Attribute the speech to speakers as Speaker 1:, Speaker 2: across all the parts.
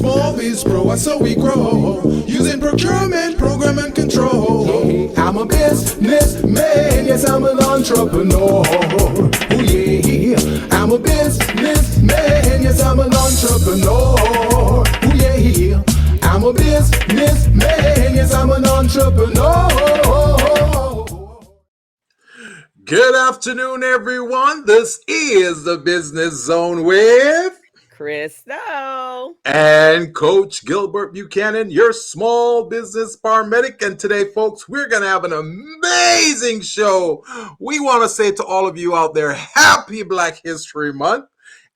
Speaker 1: small biz pro, and so we grow. Using procurement, program, and control. I'm a businessman, yes, I'm an entrepreneur. Oh yeah, I'm a businessman, yes, I'm an entrepreneur. Oh yeah, I'm a businessman, yes, I'm an entrepreneur.
Speaker 2: Good afternoon, everyone. This is the Business Zone with
Speaker 3: Christo
Speaker 2: and Coach Gilbert Buchanan, your small business paramedic. And today, folks, we're going to have an amazing show. We want to say to all of you out there, happy Black History Month.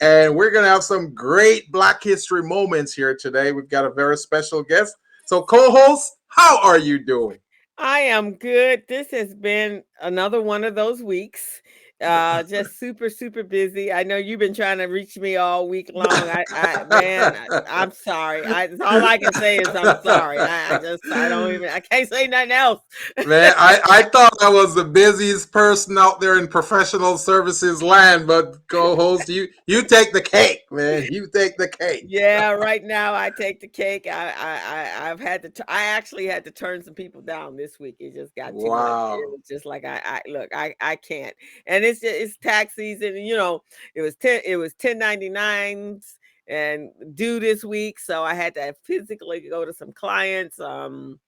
Speaker 2: And we're going to have some great Black History moments here today. We've got a very special guest. So, co-host, how are you doing?
Speaker 3: I am good. This has been another one of those weeks. Just super busy. I know you've been trying to reach me all week long. I'm sorry. All I can say is I'm sorry. I can't say nothing else.
Speaker 2: Man, I thought I was the busiest person out there in professional services land, but co-host, you take the cake, man. You take the cake.
Speaker 3: Yeah, right now I take the cake. I've had to. I actually had to turn some people down this week. It just got too much. It was just like I can't. And it's tax season. You know, it was 1099s and due this week, so I had to physically go to some clients. And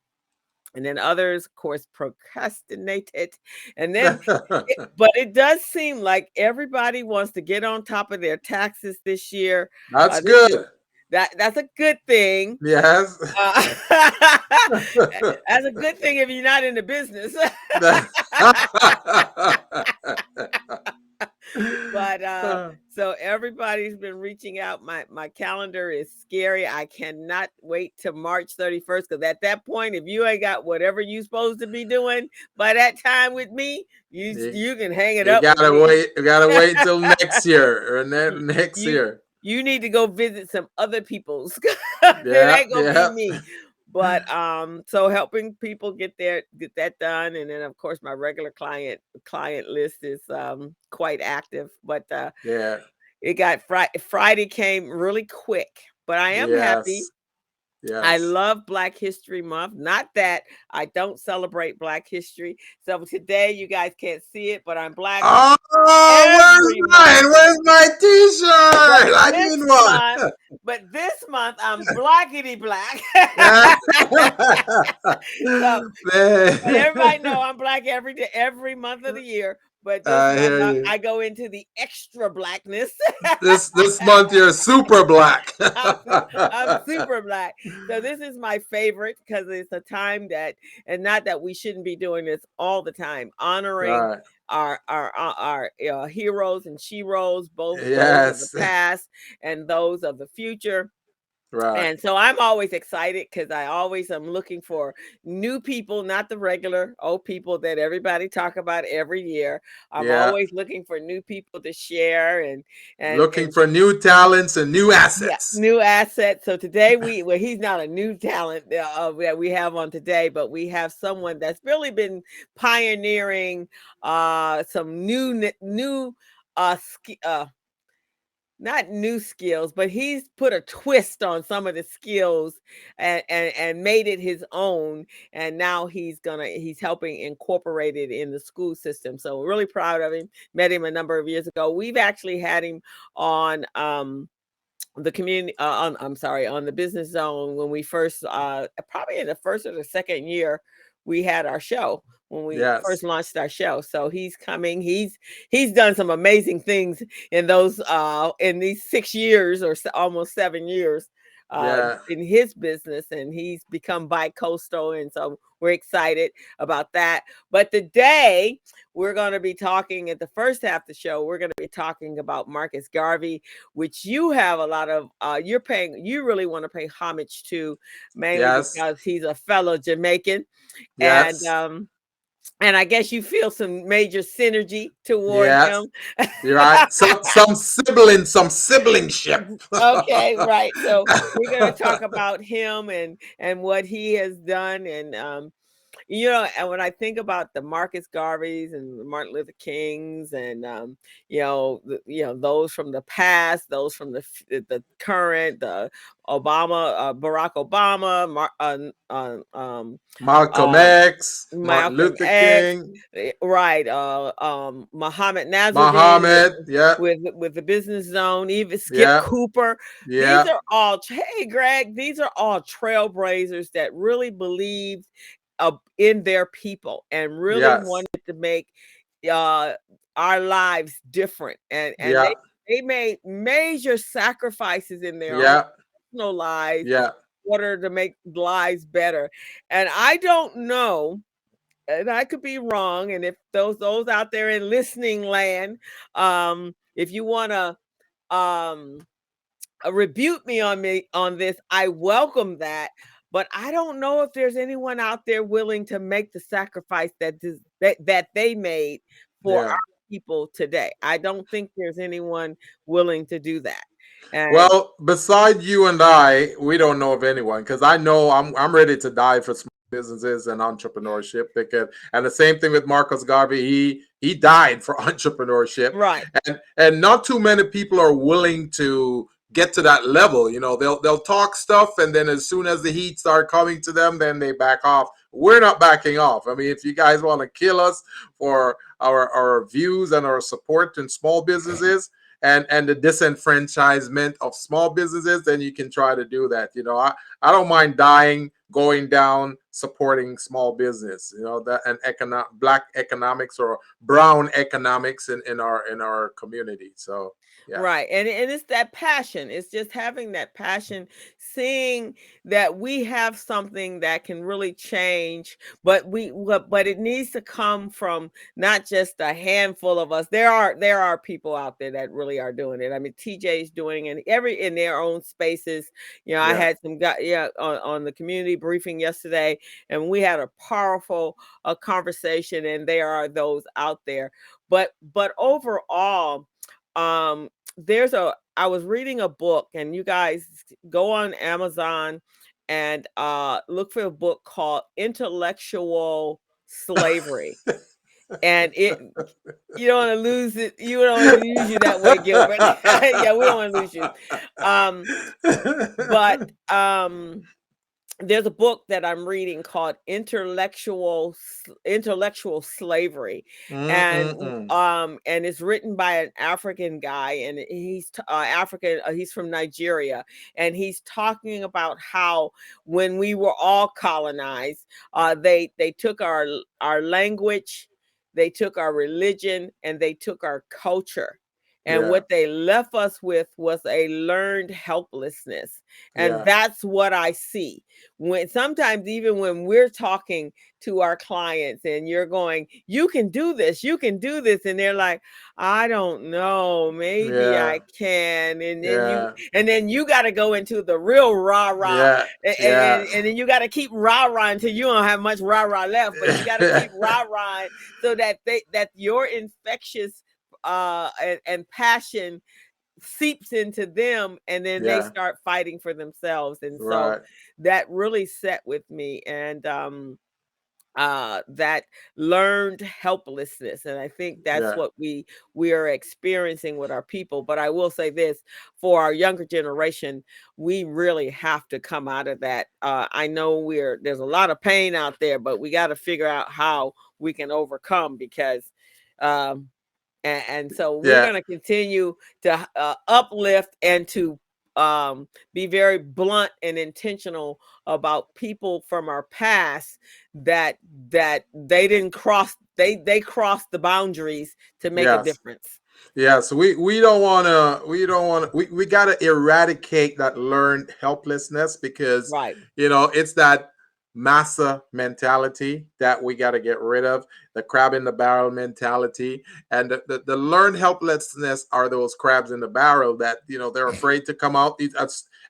Speaker 3: then others, of course, procrastinated. And then, but it does seem like everybody wants to get on top of their taxes this year.
Speaker 2: That's good.
Speaker 3: That's a good thing.
Speaker 2: Yes.
Speaker 3: That's a good thing if you're not in the business. But so everybody's been reaching out. My calendar is scary. I cannot wait till March 31st, because at that point, if you ain't got whatever you're supposed to be doing by that time with me, you can hang it up.
Speaker 2: You gotta wait till next year or next year.
Speaker 3: You need to go visit some other people's. It ain't gonna be me. But so helping people get that done, and then of course my regular client list is quite active. But it got Friday came really quick, but I am happy. Yes. I love Black History Month. Not that I don't celebrate Black History. So today you guys can't see it, but I'm Black.
Speaker 2: Oh, where's my t-shirt? I need one.
Speaker 3: But this month I'm blackity black. So everybody know I'm black every day, every month of the year. But this month, I go into the extra blackness.
Speaker 2: this month you're super black.
Speaker 3: I'm super black. So this is my favorite because it's a time that, and not that we shouldn't be doing this all the time, honoring our heroes and sheroes, both those of the past and those of the future. Right. And so I'm always excited because I always am looking for new people, not the regular old people that everybody talk about every year. I'm always looking for new people to share and
Speaker 2: looking for new talents and new assets.
Speaker 3: Yeah, new assets. So today he's not a new talent that we have on today, but we have someone that's really been pioneering some not new skills, but he's put a twist on some of the skills and made it his own. And now he's helping incorporate it in the school system. So we're really proud of him. Met him a number of years ago. We've actually had him on the community on the Business Zone when we first probably in the first or the second year we had our show. When we first launched our show. So he's coming. He's done some amazing things in those in these 6 years or almost 7 years in his business, and he's become bi-coastal, and so we're excited about that. But today we're going to be talking at the first half of the show. We're going to be talking about Marcus Garvey, which you have a lot of you really want to pay homage to, mainly because he's a fellow Jamaican. And I guess you feel some major synergy toward him.
Speaker 2: You're right. Some siblingship.
Speaker 3: Okay, right. So we're going to talk about him and what he has done. And and when I think about the Marcus Garveys and the Martin Luther Kings and those from the past, those from the current, the Barack Obama,
Speaker 2: Malcolm
Speaker 3: um,
Speaker 2: X, Martin
Speaker 3: Malcolm
Speaker 2: Luther
Speaker 3: X,
Speaker 2: King,
Speaker 3: right? Muhammad Nazarene
Speaker 2: Muhammad. Yeah,
Speaker 3: with the business zone, even Skip
Speaker 2: yeah,
Speaker 3: Cooper. These
Speaker 2: yeah,
Speaker 3: are all, hey Greg, these are all trailblazers that really believed in their people and really
Speaker 2: yes,
Speaker 3: wanted to make uh, our lives different. And
Speaker 2: yeah,
Speaker 3: they made major sacrifices in their own
Speaker 2: yeah,
Speaker 3: personal lives
Speaker 2: yeah.
Speaker 3: in order to make lives better. And I don't know, and I could be wrong. And if those out there in listening land, if you want to rebuke me on this, I welcome that. But I don't know if there's anyone out there willing to make the sacrifice that they made for
Speaker 2: Yeah.
Speaker 3: our people today. I don't think there's anyone willing to do that. And
Speaker 2: Well, beside you and I, we don't know of anyone because I know I'm ready to die for small businesses and entrepreneurship. Because and the same thing with Marcus Garvey, he died for entrepreneurship,
Speaker 3: right,
Speaker 2: and not too many people are willing to get to that level. You know, they'll talk stuff, and then as soon as the heat start coming to them, then they back off. We're not backing off. I mean, if you guys want to kill us for our views and our support in small businesses and the disenfranchisement of small businesses, then you can try to do that. You know, I don't mind dying, going down, supporting small business. You know, that and black economics or brown economics in our community. So yeah,
Speaker 3: right. And it's that passion. It's just having that passion, seeing that we have something that can really change, but it needs to come from not just a handful of us. There are people out there that really are doing it. I mean, TJ's doing it in their own spaces. I
Speaker 2: yeah,
Speaker 3: had some guy on the community briefing yesterday, and we had a powerful conversation, and there are those out there. But overall, um I was reading a book, and you guys go on Amazon and look for a book called Intellectual Slavery. And you don't want to lose it, you don't want to lose you that way, Gilbert. Yeah, we don't want to lose you. um but there's a book that I'm reading called Intellectual Slavery, and
Speaker 2: Mm-mm-mm.
Speaker 3: and it's written by an African guy, and he's African. He's from Nigeria, and he's talking about how when we were all colonized, they took our language, they took our religion, and they took our culture. And
Speaker 2: Yeah,
Speaker 3: what they left us with was a learned helplessness. And
Speaker 2: yeah,
Speaker 3: that's what I see when sometimes, even when we're talking to our clients and you're going, you can do this, you can do this, and they're like, I don't know, maybe
Speaker 2: yeah,
Speaker 3: I can. And
Speaker 2: yeah,
Speaker 3: then you got to go into the real rah rah,
Speaker 2: yeah,
Speaker 3: and,
Speaker 2: yeah.
Speaker 3: and then you got to keep rah rah until you don't have much rah rah left, but you got to keep rah rah so that your infectious and passion seeps into them, and then they
Speaker 2: Yeah,
Speaker 3: start fighting for themselves. And so
Speaker 2: right.
Speaker 3: that really set with me, and that learned helplessness, and I think that's
Speaker 2: Yeah,
Speaker 3: what we are experiencing with our people. But I will say this, for our younger generation, we really have to come out of that. I know there's a lot of pain out there, but we got to figure out how we can overcome, because um and so we're
Speaker 2: yeah,
Speaker 3: going to continue to uplift and to be very blunt and intentional about people from our past that they didn't cross, they crossed the boundaries to make a
Speaker 2: yes.
Speaker 3: difference.
Speaker 2: Yeah, so we got to eradicate that learned helplessness because
Speaker 3: Right.
Speaker 2: it's that massa mentality that we got to get rid of, the crab in the barrel mentality, and the learned helplessness are those crabs in the barrel that they're afraid to come out.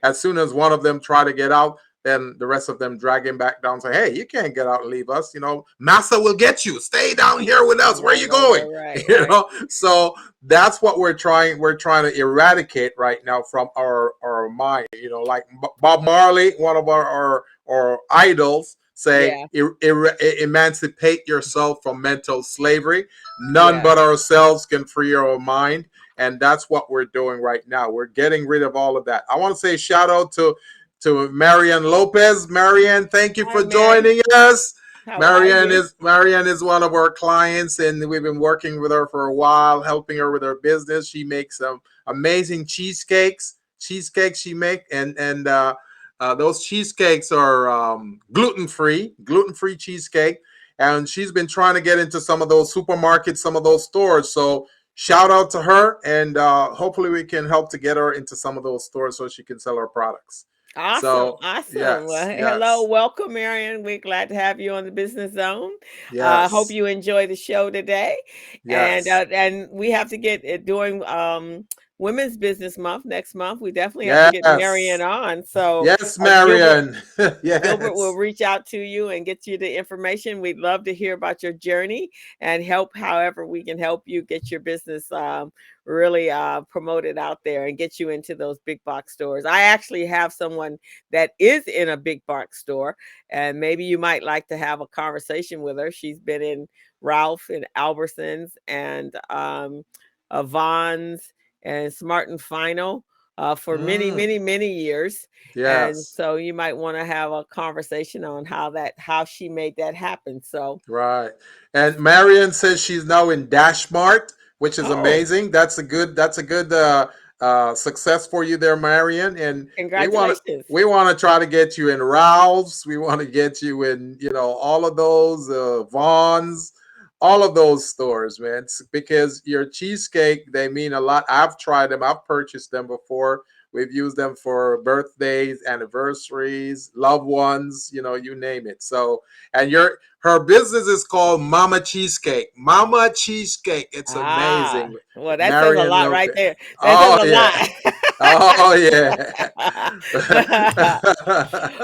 Speaker 2: As soon as one of them try to get out, then the rest of them drag him back down, say, hey, you can't get out and leave us. Massa will get you, stay down here with us, where
Speaker 3: Right,
Speaker 2: you
Speaker 3: right,
Speaker 2: going?
Speaker 3: right, right, right.
Speaker 2: So that's what we're trying to eradicate right now from our mind. Like Bob Marley, one of our idols, say
Speaker 3: Yeah.
Speaker 2: emancipate yourself from mental slavery. None
Speaker 3: Yeah.
Speaker 2: but ourselves can free our mind. And that's what we're doing right now. We're getting rid of all of that. I want to say shout out to Marian Lopez. Marian, thank you
Speaker 3: Hi,
Speaker 2: for
Speaker 3: Mary.
Speaker 2: joining us.
Speaker 3: How are you?
Speaker 2: Marian is one of our clients, and we've been working with her for a while, helping her with her business. She makes some amazing cheesecakes she make, and those cheesecakes are gluten free cheesecake. And she's been trying to get into some of those supermarkets, some of those stores. So shout out to her, and hopefully we can help to get her into some of those stores so she can sell her products.
Speaker 3: Awesome,
Speaker 2: So
Speaker 3: awesome.
Speaker 2: yes,
Speaker 3: Well, hello,
Speaker 2: yes,
Speaker 3: welcome, Marion. We're glad to have you on the Business Zone. Hope
Speaker 2: yes,
Speaker 3: you enjoy the show today,
Speaker 2: yes,
Speaker 3: and we have to get it during Women's Business Month next month. We definitely have to get Marion
Speaker 2: yes,
Speaker 3: on. So
Speaker 2: yes,
Speaker 3: Gilbert
Speaker 2: Marian.
Speaker 3: Gilbert will
Speaker 2: Yes.
Speaker 3: reach out to you and get you the information. We'd love to hear about your journey and help however we can help you get your business really promoted out there and get you into those big box stores. I actually have someone that is in a big box store, and maybe you might like to have a conversation with her. She's been in Ralph and Albertsons and Vons and Smart and Final for many,
Speaker 2: Mm,
Speaker 3: many, many years. And
Speaker 2: yes.
Speaker 3: so you might want to have a conversation on how she made that happen. So,
Speaker 2: Right. And Marion says she's now in Dash Mart, which is
Speaker 3: oh,
Speaker 2: amazing. That's a good success for you there, Marion. And
Speaker 3: congratulations.
Speaker 2: we want to try to get you in Ralph's. We want to get you in, all of those Vons, all of those stores, man. Because your cheesecake, they mean a lot. I've tried them. I've purchased them before. We've used them for birthdays, anniversaries, loved ones, you name it. So, and her business is called Mama Cheesecake. Mama Cheesecake. It's
Speaker 3: Ah,
Speaker 2: amazing.
Speaker 3: well, that says a
Speaker 2: Marion
Speaker 3: lot right
Speaker 2: Lopez.
Speaker 3: there. That says
Speaker 2: Oh
Speaker 3: a
Speaker 2: yeah.
Speaker 3: lot.
Speaker 2: Oh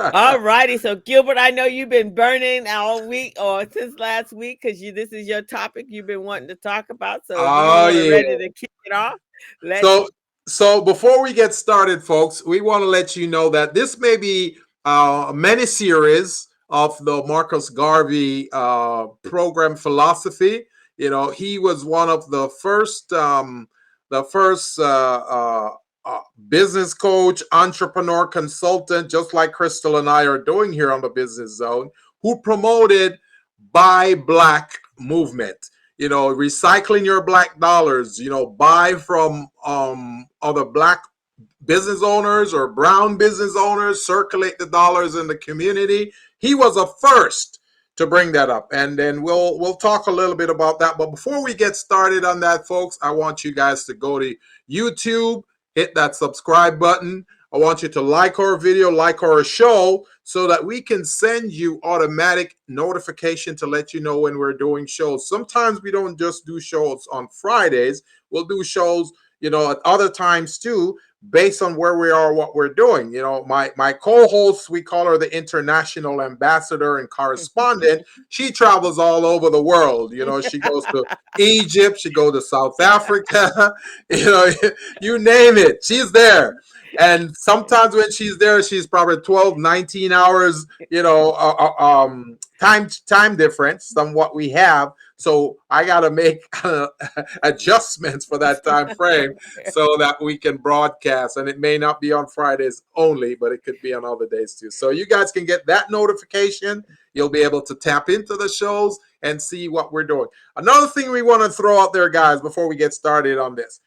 Speaker 2: yeah.
Speaker 3: All righty. So, Gilbert, I know you've been burning all week or since last week because this is your topic you've been wanting to talk about. So, if you
Speaker 2: Oh
Speaker 3: are
Speaker 2: yeah.
Speaker 3: ready to kick it off, let's.
Speaker 2: So, so before we get started, folks, we want to let you know that this may be a mini series of the Marcus Garvey program philosophy. He was one of the first business coach, entrepreneur, consultant, just like Crystal and I are doing here on the Business Zone, who promoted Buy Black movement. Recycling your black dollars. Buy from other black business owners or brown business owners, circulate the dollars in the community. He was a first to bring that up, and then we'll talk a little bit about that. But before we get started on that, folks, I want you guys to go to YouTube, hit that subscribe button. I want you to like our video, like our show, so that we can send you automatic notification to let you know when we're doing shows. Sometimes we don't just do shows on Fridays. We'll do shows, at other times too, based on where we are, what we're doing. My co-host, we call her the international ambassador and correspondent. She travels all over the world. She goes to Egypt, she goes to South Africa, you name it, she's there. And sometimes when she's there, she's probably 12, 19 hours, time difference than what we have. So I got to make adjustments for that time frame so that we can broadcast. And it may not be on Fridays only, but it could be on other days too. So you guys can get that notification. You'll be able to tap into the shows and see what we're doing. Another thing we want to throw out there, guys, before we get started on this.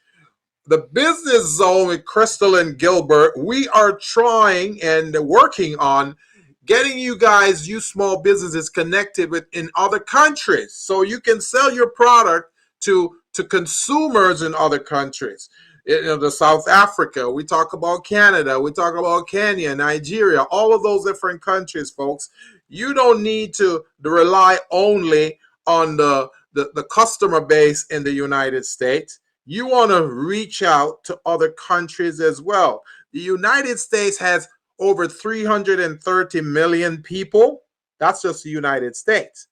Speaker 2: The Business Zone with Crystal and Gilbert, we are trying and working on getting you small businesses connected with in other countries so you can sell your product to consumers in other countries. The South Africa, we talk about Canada, we talk about Kenya, Nigeria, all of those different countries, folks. You don't need to rely only on the customer base in the United States. You want to reach out to other countries as well. The United States has over 330 million people. That's just the United States.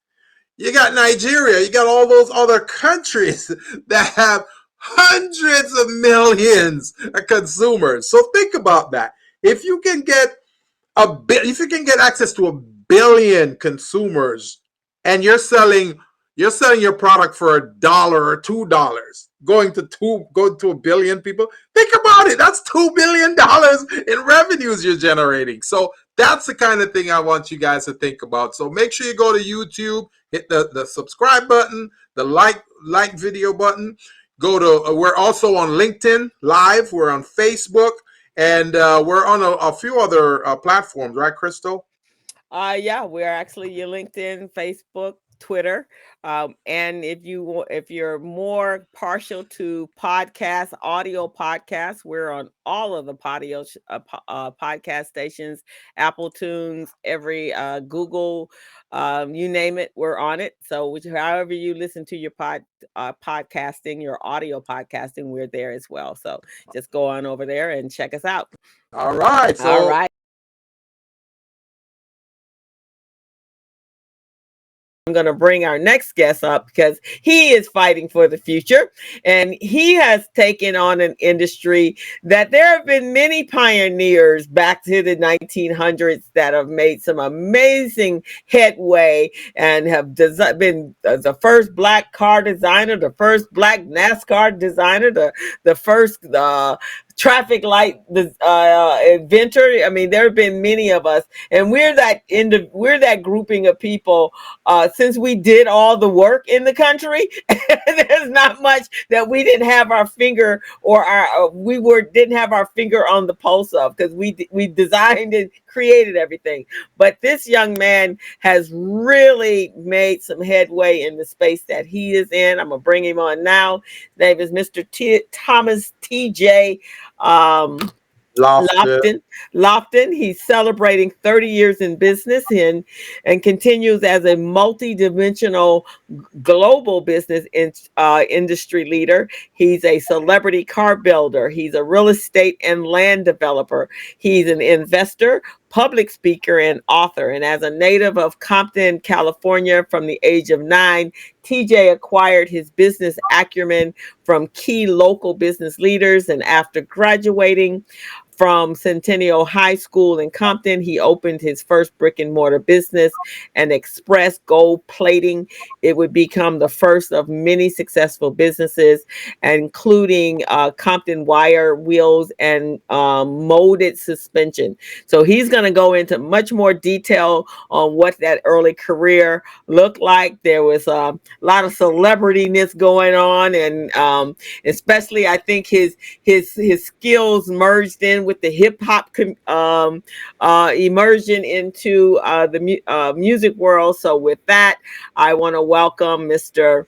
Speaker 2: You got Nigeria, you got all those other countries that have hundreds of millions of consumers. So think about that. If you can get access to billion consumers, and you're selling your product for $1 or $2, going to a billion people. Think about it. That's $2 billion in revenues you're generating. So that's the kind of thing I want you guys to think about. So make sure you go to YouTube, hit the subscribe button, the like video button. Go to we're also on LinkedIn Live. We're on Facebook, and we're on a few other platforms, right, Crystal?
Speaker 3: Yeah, we're actually your LinkedIn, Facebook, Twitter, and if you're more partial to audio podcasts, we're on all of the podcast stations, Apple Tunes, every Google, you name it, we're on it. So however you listen to your podcasting, your audio podcasting, we're there as well. So just go on over there and check us out.
Speaker 2: All right. So
Speaker 3: All right. I'm going to bring our next guest up because he is fighting for the future, and he has taken on an industry that there have been many pioneers back to the 1900s that have made some amazing headway and have been the first Black car designer, the first Black NASCAR designer, the first traffic light inventor. I mean, there have been many of us, and we're that grouping of people. Since we did all the work in the country, there's not much that we didn't have our finger didn't have our finger on the pulse of, because we designed and created everything. But this young man has really made some headway in the space that he is in. I'm gonna bring him on now. His name is Mr. Thomas T.J. Lofton. He's celebrating 30 years in business and continues as a multi-dimensional global business industry leader. He's a celebrity car builder. He's a real estate and land developer. He's an investor, public speaker, and author. And as a native of Compton, California, from the age of 9, TJ acquired his business acumen from key local business leaders. And after graduating from Centennial High School in Compton, he opened his first brick-and-mortar business, and Express Gold Plating. It would become the first of many successful businesses, including Compton Wire Wheels and molded suspension. So he's going to go into much more detail on what that early career looked like. There was a lot of celebrityness going on, and especially I think his skills merged in with the hip hop immersion into the music world. So with that, I want to welcome Mr.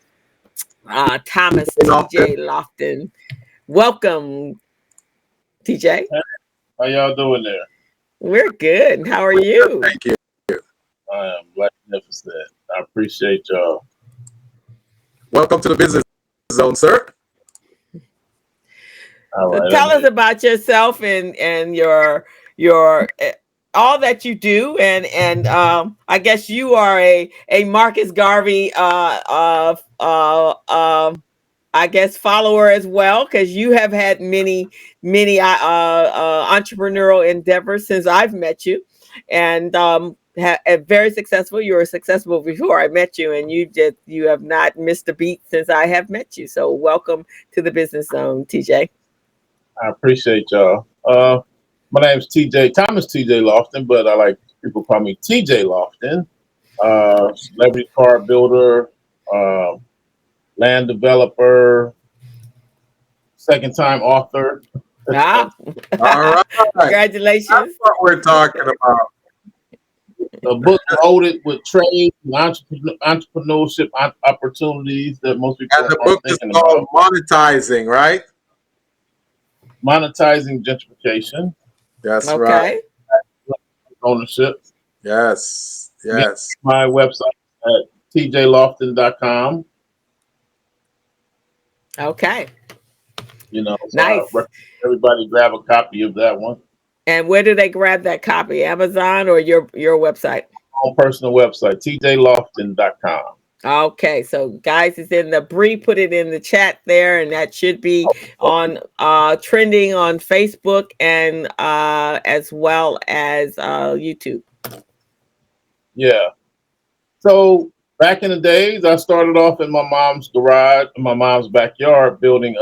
Speaker 3: Thomas T.J. Lofton. Welcome, TJ.
Speaker 4: How y'all doing there?
Speaker 3: We're good. How are you?
Speaker 2: Thank you.
Speaker 4: I am magnificent. I appreciate y'all.
Speaker 2: Welcome to the business zone, sir.
Speaker 4: All right,
Speaker 3: tell us about yourself and your all that you do, and I guess you are a Marcus Garvey I guess follower as well, because you have had many entrepreneurial endeavors since I've met you, and very successful. You were successful before I met you, and you have not missed a beat since I have met you. So welcome to the Business Zone, TJ.
Speaker 4: I appreciate y'all. My name is Thomas TJ Lofton, but I like people call me TJ Lofton. Celebrity car builder, land developer, second-time author.
Speaker 3: All
Speaker 2: right.
Speaker 3: Congratulations.
Speaker 2: That's what we're talking about.
Speaker 4: A book loaded with trade and entrepreneurship opportunities that most people
Speaker 2: and the book is called Monetizing, right?
Speaker 4: Monetizing gentrification.
Speaker 2: That's right.
Speaker 4: Ownership.
Speaker 2: Yes.
Speaker 4: My website at tjlofton.com.
Speaker 3: Okay.
Speaker 4: Nice. Everybody grab a copy of that one.
Speaker 3: And where do they grab that copy? Amazon or your website?
Speaker 4: On personal website, tjlofton.com.
Speaker 3: Okay, so guys, it's in the Bree put it in the chat there, and that should be on trending on Facebook and as well as YouTube.
Speaker 4: Yeah. So back in the days, I started off in my mom's garage, in my mom's backyard, building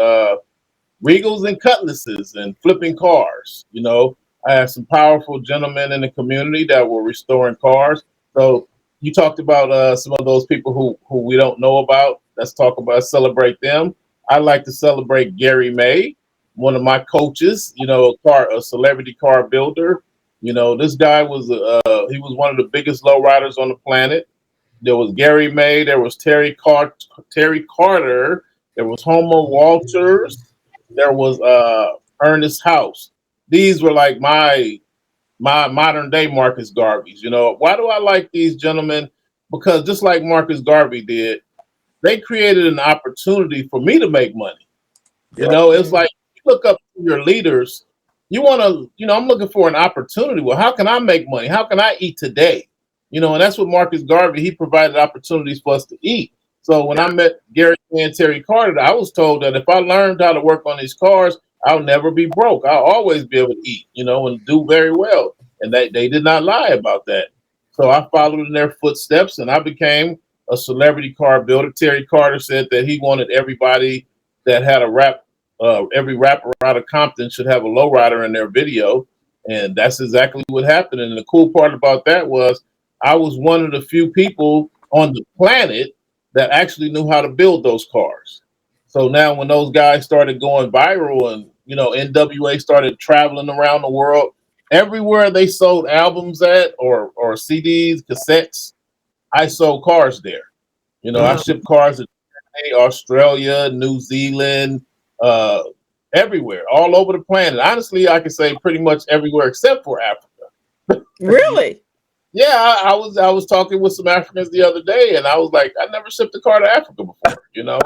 Speaker 4: Regals and Cutlasses and flipping cars. You know, I had some powerful gentlemen in the community that were restoring cars. So you talked about some of those people who we don't know about. Let's talk about celebrate them. I like to celebrate Gary May, one of my coaches. You know, a celebrity car builder. You know, this guy was he was one of the biggest lowriders on the planet. There was Gary May. There was Terry Carter. There was Homer Walters. There was Ernest House. These were like my modern day Marcus Garveys. You know, why do I like these gentlemen? Because just like Marcus Garvey did, they created an opportunity for me to make money. You know, it's like you look up to your leaders. You want to, you know, I'm looking for an opportunity. Well, how can I make money? How can I eat today? You know, and that's what Marcus Garvey, he provided opportunities for us to eat. So when I met Gary and Terry Carter, I was told that if I learned how to work on these cars, I'll never be broke. I'll always be able to eat, you know, and do very well. And they did not lie about that. So I followed in their footsteps and I became a celebrity car builder. Terry Carter said that he wanted everybody that had a every rapper out of Compton should have a lowrider in their video. And that's exactly what happened. And the cool part about that was I was one of the few people on the planet that actually knew how to build those cars. So now when those guys started going viral and, you know, NWA started traveling around the world, everywhere they sold albums at or CDs, cassettes, I sold cars there. You know, I shipped cars to Australia, New Zealand, everywhere, all over the planet. Honestly, I could say pretty much everywhere except for Africa.
Speaker 3: Really?
Speaker 4: Yeah, I was talking with some Africans the other day, and I was like, I never shipped a car to Africa before. You know?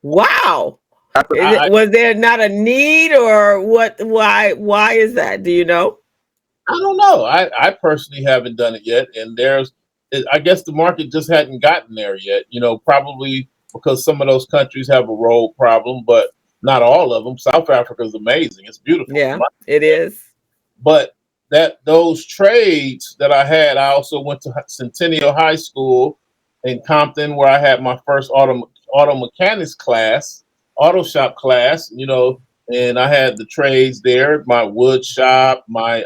Speaker 3: Wow. Was there not a need, or what? Why is that? Do you know?
Speaker 4: I don't know. I personally haven't done it yet, and I guess the market just hadn't gotten there yet. You know, probably because some of those countries have a road problem, but not all of them. South Africa is amazing; it's beautiful.
Speaker 3: Yeah, it is.
Speaker 4: But those trades that I had, I also went to Centennial High School in Compton, where I had my first auto mechanics class, auto shop class. You know, and I had the trades there, my wood shop, my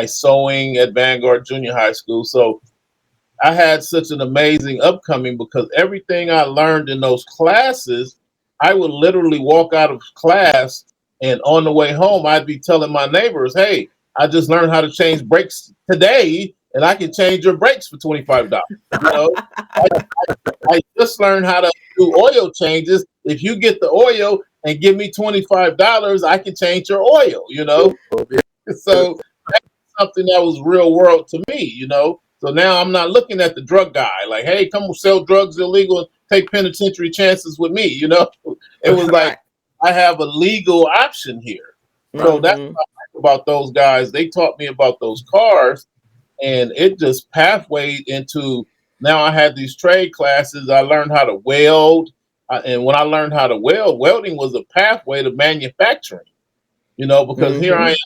Speaker 4: sewing at Vanguard Junior High School. So I had such an amazing upcoming because everything I learned in those classes, I would literally walk out of class and on the way home, I'd be telling my neighbors, hey, I just learned how to change brakes today and I can change your brakes for $25. You know, I just learned how to do oil changes. If you get the oil and give me $25, I can change your oil, you know? So that's something that was real world to me, you know? So now I'm not looking at the drug guy like, hey, come sell drugs illegal and take penitentiary chances with me, you know? It was like, I have a legal option here. So that's what I like about those guys. They taught me about those cars, and it just pathwayed into, now I had these trade classes. I learned how to weld. And when I learned how to weld, welding was a pathway to manufacturing, you know, because here I am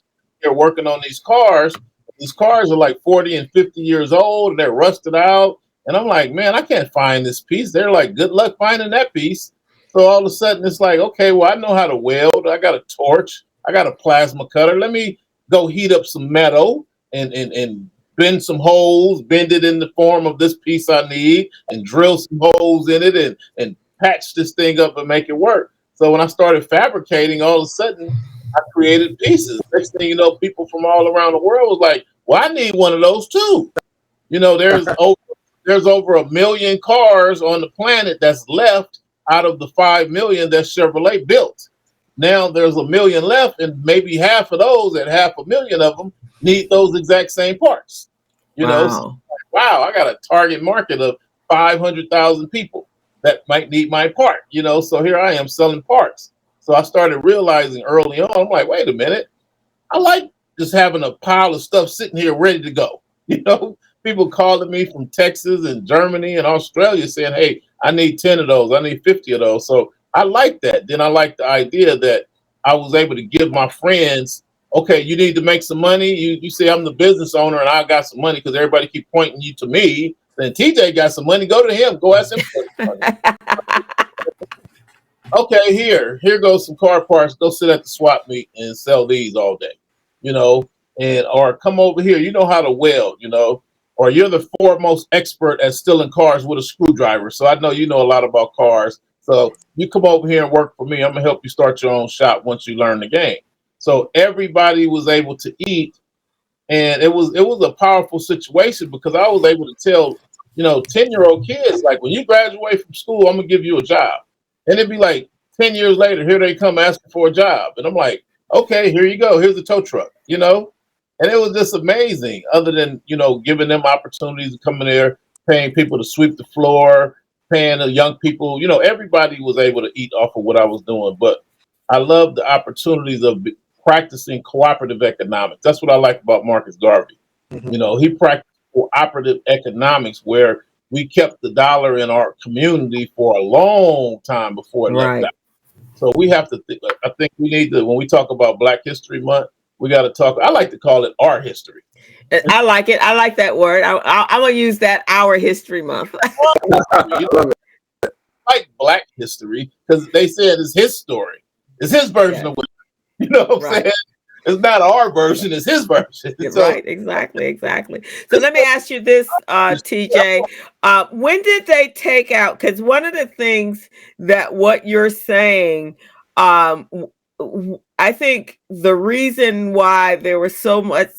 Speaker 4: here working on these cars. These cars are like 40 and 50 years old. They're rusted out. And I'm like, man, I can't find this piece. They're like, good luck finding that piece. So all of a sudden it's like, okay, well, I know how to weld. I got a torch. I got a plasma cutter. Let me go heat up some metal and bend some holes, bend it in the form of this piece I need, and drill some holes in it and patch this thing up and make it work. So when I started fabricating, all of a sudden I created pieces. Next thing you know, people from all around the world was like, well, I need one of those too. You know, there's over 1 million cars on the planet that's left out of the 5 million that Chevrolet built. Now there's 1 million left, and maybe half of those, and 500,000 of them need those exact same parts. You know, so, wow, I got a target market of 500,000 people that might need my part. You know, so here I am selling parts. So I started realizing early on, I'm like, wait a minute, I like just having a pile of stuff sitting here ready to go. You know, people calling me from Texas and Germany and Australia saying, hey, I need 10 of those. I need 50 of those. So I like that. Then I like the idea that I was able to give my friends okay, you need to make some money. You say I'm the business owner and I got some money because everybody keep pointing you to me. Then TJ got some money. Go to him. Go ask him for money. Okay, here goes some car parts. Go sit at the swap meet and sell these all day, you know, and or come over here. You know how to weld, you know, or you're the foremost expert at stealing cars with a screwdriver. So I know you know a lot about cars. So you come over here and work for me. I'm gonna help you start your own shop once you learn the game. So everybody was able to eat, and it was a powerful situation because I was able to tell, you know, 10-year-old kids, like, when you graduate from school, I'm gonna give you a job. And it'd be like 10 years later, here they come asking for a job. And I'm like, okay, here you go. Here's a tow truck, you know? And it was just amazing, other than, you know, giving them opportunities to come in there, paying people to sweep the floor, paying the young people, you know, everybody was able to eat off of what I was doing. But I love the opportunities of practicing cooperative economics. That's what I like about Marcus Garvey. You know, he practiced cooperative economics where we kept the dollar in our community for a long time before it left
Speaker 3: Right.
Speaker 4: out. So we have to think, I think we need to, when we talk about Black History Month, we got to talk, I like to call it our history.
Speaker 3: I like it. I like that word. I'm gonna use that. Our History Month.
Speaker 4: You know, like Black history, because they said it's his story. It's his version of what, you know what I'm saying? It's not our version, it's his version. So,
Speaker 3: Right, exactly. So let me ask you this, TJ. When did they take out? Because one of the things that what you're saying, I think the reason why there was so much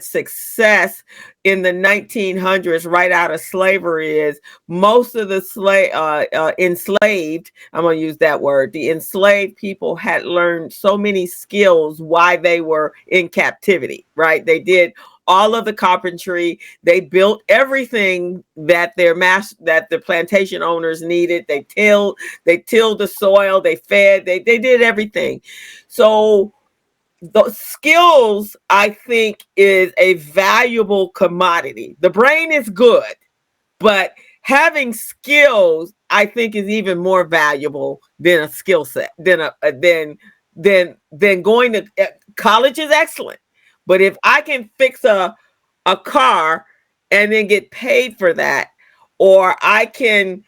Speaker 3: success in the 1900s, right out of slavery, is most of the enslaved. I'm going to use that word. The enslaved people had learned so many skills while they were in captivity. Right, they did all of the carpentry. They built everything that that the plantation owners needed. They tilled the soil. They fed. They did everything. So the skills, I think, is a valuable commodity. The brain is good, but having skills, I think, is even more valuable than a skill set. Than going to college is excellent. But if I can fix a car and then get paid for that, or I can,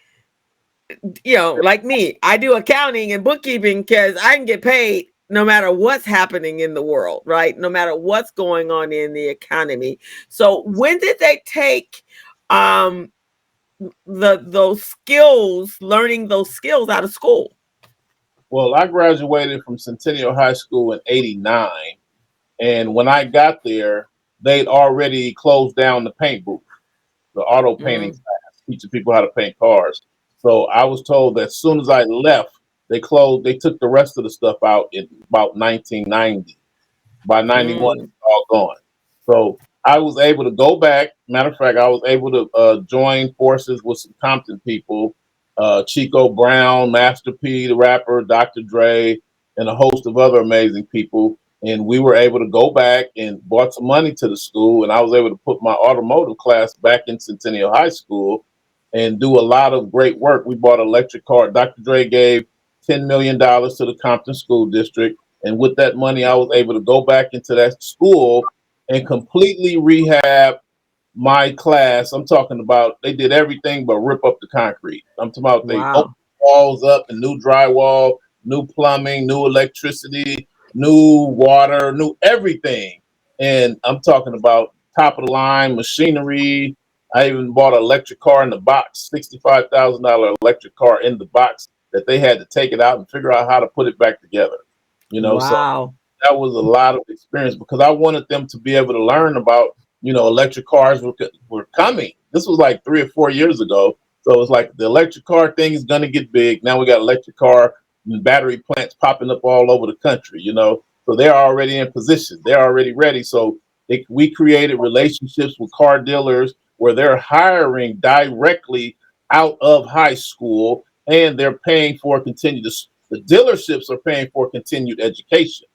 Speaker 3: you know, like me, I do accounting and bookkeeping because I can get paid no matter what's happening in the world, right? No matter what's going on in the economy. So when did they take those skills, learning those skills out of school?
Speaker 4: well, I graduated from Centennial High School in '89. And when I got there, they'd already closed down the paint booth, the auto painting class, teaching people how to paint cars. So I was told that as soon as I left, they took the rest of the stuff out in about 1990. By 91, it's all gone. So I was able to go back. Matter of fact, I was able to join forces with some Compton people, Chico Brown, Master P, the rapper, Dr. Dre, and a host of other amazing people. And we were able to go back and brought some money to the school. And I was able to put my automotive class back in Centennial High School and do a lot of great work. We bought an electric car. Dr. Dre gave $10 million to the Compton School District. And with that money, I was able to go back into that school and completely rehab my class. I'm talking about they did everything but rip up the concrete. I'm talking about they opened walls up and new drywall, new plumbing, new electricity, new water, new everything. And I'm talking about top of the line machinery. I even bought an electric car in the box, $65,000 electric car in the box that they had to take it out and figure out how to put it back together. You know, so that was a lot of experience because I wanted them to be able to learn about, you know, electric cars were coming. This was like 3 or 4 years ago. So it's like the electric car thing is going to get big. Now we got electric car and battery plants popping up all over the country, you know. So they're already in position. They're already ready. So we created relationships with car dealers where they're hiring directly out of high school and they're paying for the dealerships are paying for continued education.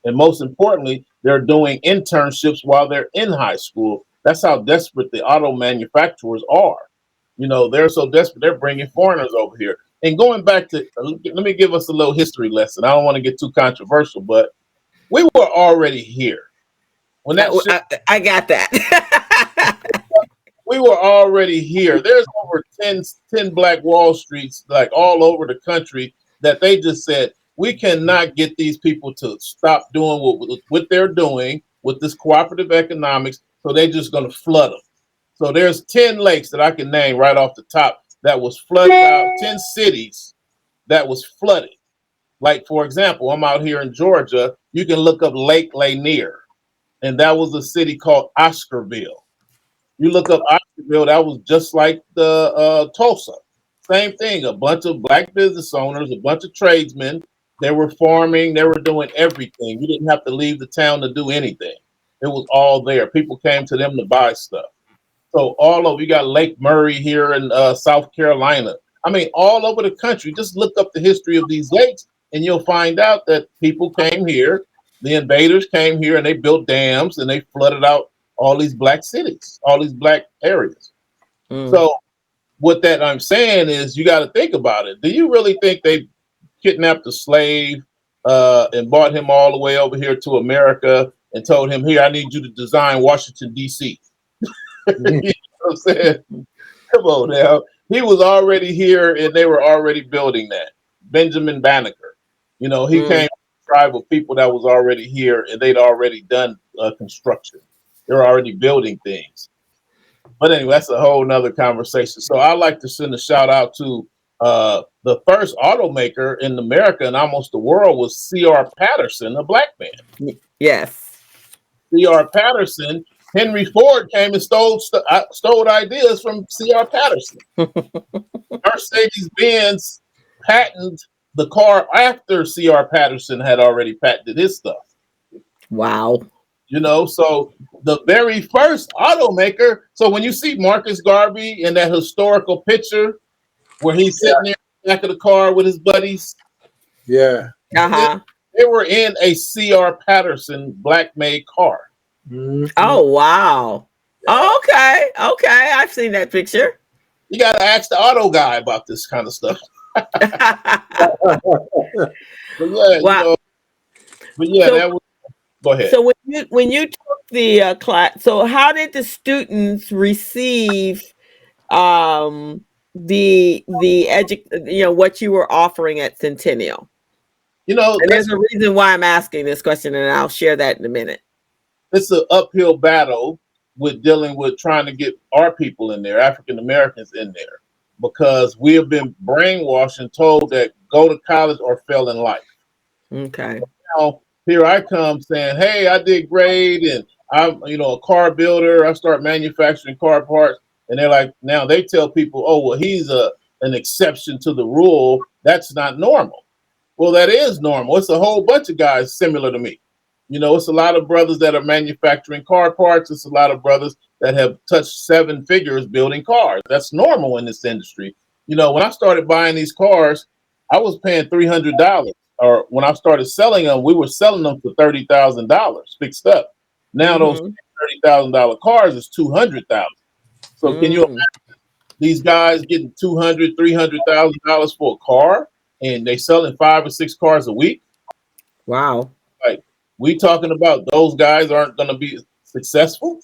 Speaker 4: And most importantly, they're doing internships while they're in high school. That's how desperate the auto manufacturers are. You know, they're so desperate, they're bringing foreigners over here. And going back to, let me give us a little history lesson. I don't want to get too controversial, but We were already here when that shit.
Speaker 3: I got that.
Speaker 4: We were already here. There's over 10 Black Wall Streets, like all over the country, that they just said, we cannot get these people to stop doing what they're doing with this cooperative economics. So they're just going to flood them. So there's 10 lakes that I can name right off the top that was flooded out, 10 cities that was flooded. Like, for example, I'm out here in Georgia. You can look up Lake Lanier, and that was a city called Oscarville. You look up Ottawa, that was just like the Tulsa. Same thing, a bunch of Black business owners, a bunch of tradesmen. They were farming, they were doing everything. You didn't have to leave the town to do anything. It was all there. People came to them to buy stuff. So we got Lake Murray here in South Carolina. I mean, all over the country. Just look up the history of these lakes and you'll find out that people came here, the invaders came here and they built dams and they flooded out all these Black cities, all these Black areas. So what that I'm saying is you got to think about it. Do you really think they kidnapped a slave and brought him all the way over here to America and told him, here, I need you to design Washington, D.C.? You know what I'm saying? Come on now. He was already here and they were already building that. Benjamin Banneker, he came from a tribe of people that was already here and they'd already done construction. They were already building things. But anyway, that's a whole nother conversation. So I like to send a shout out to the first automaker in America and almost the world was C.R. Patterson, a Black man.
Speaker 3: Yes.
Speaker 4: C.R. Patterson. Henry Ford came and stole ideas from C.R. Patterson. Mercedes-Benz patented the car after C.R. Patterson had already patented his stuff.
Speaker 3: Wow.
Speaker 4: So the very first automaker. So when you see Marcus Garvey in that historical picture where he's sitting there in the back of the car with his buddies.
Speaker 2: Yeah.
Speaker 4: They were in a C.R. Patterson Black-made car.
Speaker 2: Mm-hmm.
Speaker 3: Oh, wow. Okay. I've seen that picture.
Speaker 4: You got to ask the auto guy about this kind of stuff. But yeah,
Speaker 3: wow.
Speaker 4: That was. Go ahead.
Speaker 3: So when you took the class, so how did the students receive what you were offering at Centennial? And there's a reason why I'm asking this question, and I'll share that in a minute.
Speaker 4: It's an uphill battle with dealing with trying to get our people in there, African Americans in there, because we have been brainwashed and told that go to college or fail in life.
Speaker 3: Okay.
Speaker 4: Now, here I come saying, hey, I did great, and I'm, a car builder. I start manufacturing car parts, and they're like, now they tell people, oh, well, he's an exception to the rule. That's not normal. Well, that is normal. It's a whole bunch of guys similar to me. It's a lot of brothers that are manufacturing car parts. It's a lot of brothers that have touched 7 figures building cars. That's normal in this industry. When I started buying these cars, I was paying $300. Or when I started selling them, we were selling them for $30,000 fixed up. Now those $30,000 cars is $200,000. So can you imagine these guys getting $200,000, $300,000 for a car, and they selling 5 or 6 cars a week?
Speaker 3: Wow.
Speaker 4: Like, we talking about those guys aren't going to be successful?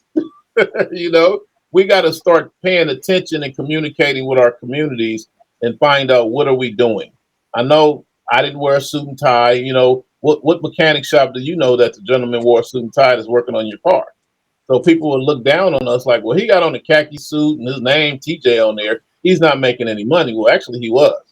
Speaker 4: We got to start paying attention and communicating with our communities and find out what are we doing. I know I didn't wear a suit and tie. What mechanic shop do you know that the gentleman wore a suit and tie that's working on your car? So people would look down on us like, well, he got on a khaki suit and his name TJ on there. He's not making any money. Well, actually, he was.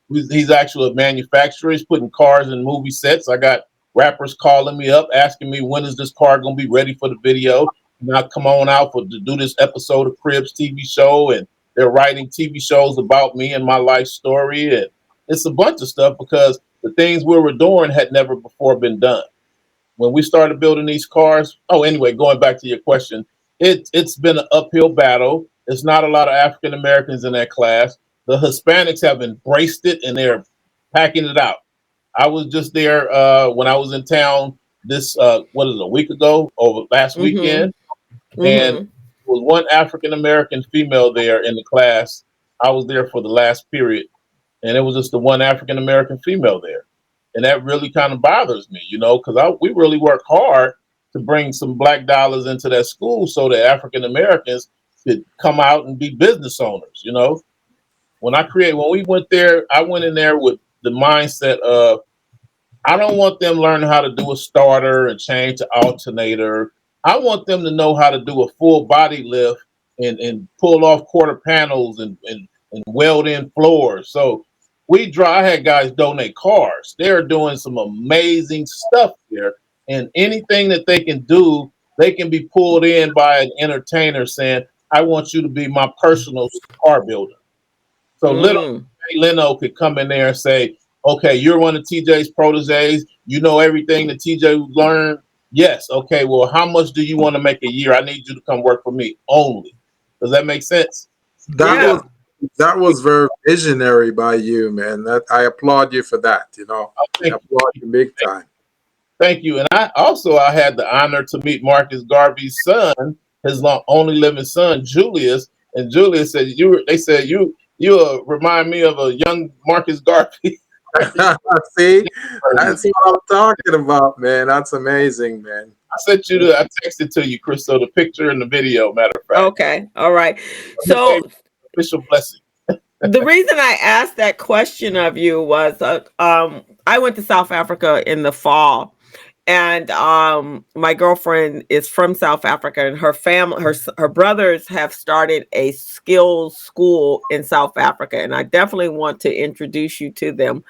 Speaker 4: He's actually a manufacturer. He's putting cars in movie sets. I got rappers calling me up asking me, when is this car going to be ready for the video? And I come on out to do this episode of Cribs TV show, and they're writing TV shows about me and my life story. And it's a bunch of stuff because the things we were doing had never before been done. When we started building these cars, anyway, going back to your question, it's been an uphill battle. There's not a lot of African Americans in that class. The Hispanics have embraced it and they're packing it out. I was just there when I was in town a week ago or last weekend. And there was one African American female there in the class. I was there for the last period, and it was just the one African American female there. And that really kind of bothers me, because we really work hard to bring some black dollars into that school so that African Americans could come out and be business owners. When we went there, I went in there with the mindset of, I don't want them learning how to do a starter and change the alternator. I want them to know how to do a full body lift and pull off quarter panels and weld in floors. So I had guys donate cars. They're doing some amazing stuff there. And anything that they can do, they can be pulled in by an entertainer saying, I want you to be my personal car builder. So little Leno could come in there and say, okay, you're one of TJ's proteges. You know everything that TJ learned. Yes. Okay. Well, how much do you want to make a year? I need you to come work for me only. Does that make sense?
Speaker 2: That was very visionary by you, man. I applaud you for that. I applaud you big time.
Speaker 4: Thank you. And I had the honor to meet Marcus Garvey's son, his only living son, Julius. And Julius said, you remind me of a young Marcus Garvey.
Speaker 2: See, that's what I'm talking about, man. That's amazing, man.
Speaker 4: I texted to you, Crystal, the picture and the video, matter of fact.
Speaker 3: Okay. All right. So
Speaker 4: official blessing.
Speaker 3: The reason I asked that question of you was I went to South Africa in the fall, and my girlfriend is from South Africa, and her family, her brothers have started a skills school in South Africa, and I definitely want to introduce you to them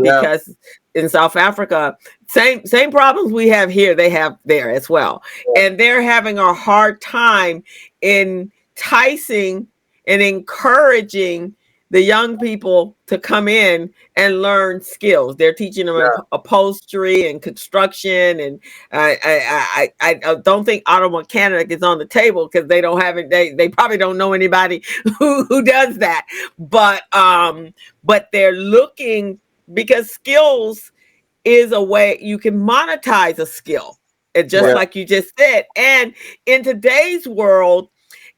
Speaker 3: because in South Africa, same problems we have here, they have there as well, and they're having a hard time enticing and encouraging the young people to come in and learn skills. They're teaching them upholstery and construction, and I don't think auto mechanic is on the table because they don't have it. They probably don't know anybody who does that. But they're looking, because skills is a way you can monetize a skill, and just like you just said. And in today's world,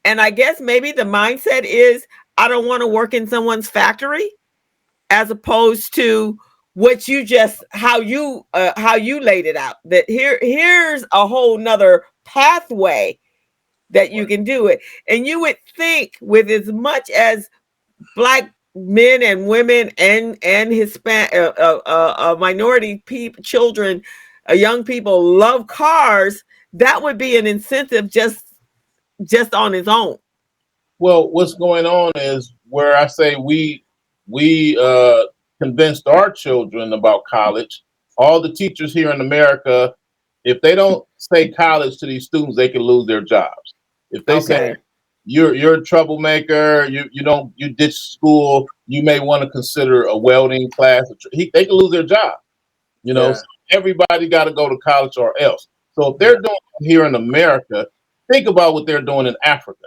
Speaker 3: and I guess maybe the mindset is, I don't want to work in someone's factory, as opposed to what you how you laid it out. That here's a whole nother pathway that you can do it. And you would think, with as much as Black men and women and Hispanic minority children, young people love cars, that would be an incentive just on its own.
Speaker 4: Well, what's going on is where I say we convinced our children about college. All the teachers here in America, if they don't say college to these students, they can lose their jobs. If they say you're a troublemaker, you ditch school, you may want to consider a welding class. They can lose their job. So everybody got to go to college or else. So if they're doing it here in America, think about what they're doing in Africa.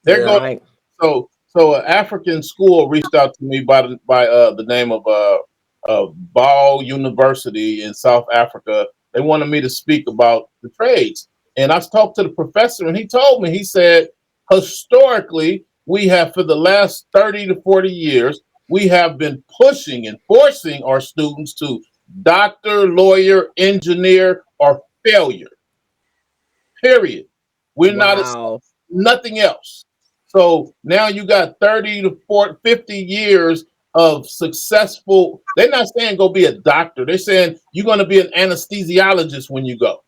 Speaker 4: They're going. So an African school reached out to me by the name of Ball University in South Africa. They wanted me to speak about the trades, and I talked to the professor, and he told me, he said, historically, we have, for the last 30 to 40 years, we have been pushing and forcing our students to doctor, lawyer, engineer, or failure. Period. We're not nothing else. So now you got 30 to 40, 50 years of successful. They're not saying go be a doctor. They're saying you're going to be an anesthesiologist when you go.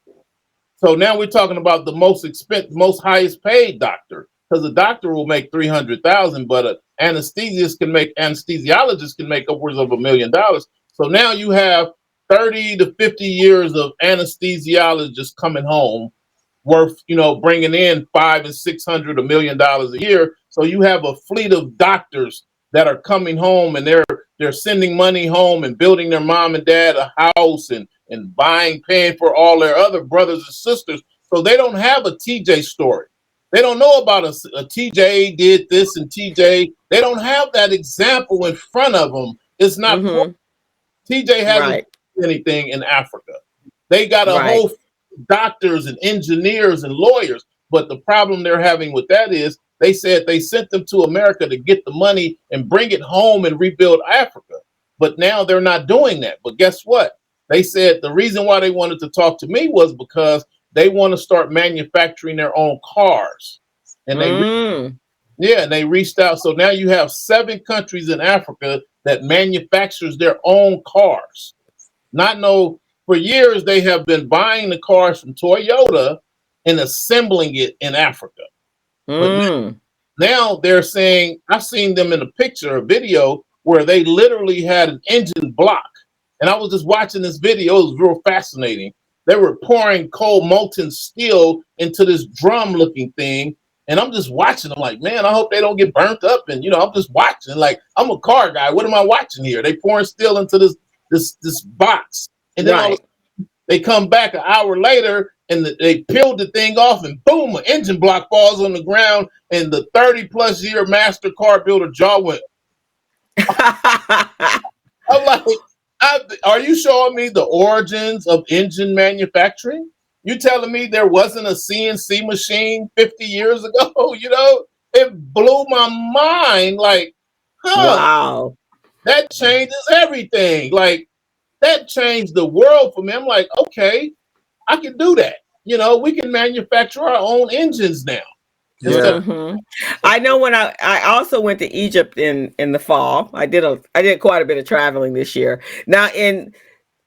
Speaker 4: So now we're talking about the most highest paid doctor, because a doctor will make $300,000, but an anesthesiologist can make upwards of $1 million. So now you have 30 to 50 years of anesthesiologists coming home, worth, bringing in $500 and $600, $1 million a year. So you have a fleet of doctors that are coming home, and they're sending money home and building their mom and dad a house and paying for all their other brothers and sisters. So they don't have a TJ story. They don't know about a TJ did this and TJ. They don't have that example in front of them. It's not. TJ hasn't done anything in Africa. They got a whole doctors and engineers and lawyers, but the problem they're having with that is they said they sent them to America to get the money and bring it home and rebuild Africa, but now they're not doing that. But guess what? They said the reason why they wanted to talk to me was because they want to start manufacturing their own cars. And they reached out. So now you have 7 countries in Africa that manufactures their own cars. For years they have been buying the cars from Toyota and assembling it in Africa. But now they're saying, I've seen them in a video where they literally had an engine block. And I was just watching this video. It was real fascinating. They were pouring cold molten steel into this drum looking thing. And I'm just watching. I'm like, man, I hope they don't get burnt up. And, I'm just watching. Like, I'm a car guy. What am I watching here? They pouring steel into this box. And then all of a sudden, they come back an hour later and they peeled the thing off and boom, an engine block falls on the ground. And the 30+ year master car builder jaw went. I'm like, are you showing me the origins of engine manufacturing? You telling me there wasn't a CNC machine 50 years ago? It blew my mind. Like,
Speaker 3: wow,
Speaker 4: that changes everything. Like, that changed the world for me. I'm like, okay, I can do that. We can manufacture our own engines now.
Speaker 3: Yeah. I know when I also went to Egypt in the fall. I did quite a bit of traveling this year. Now in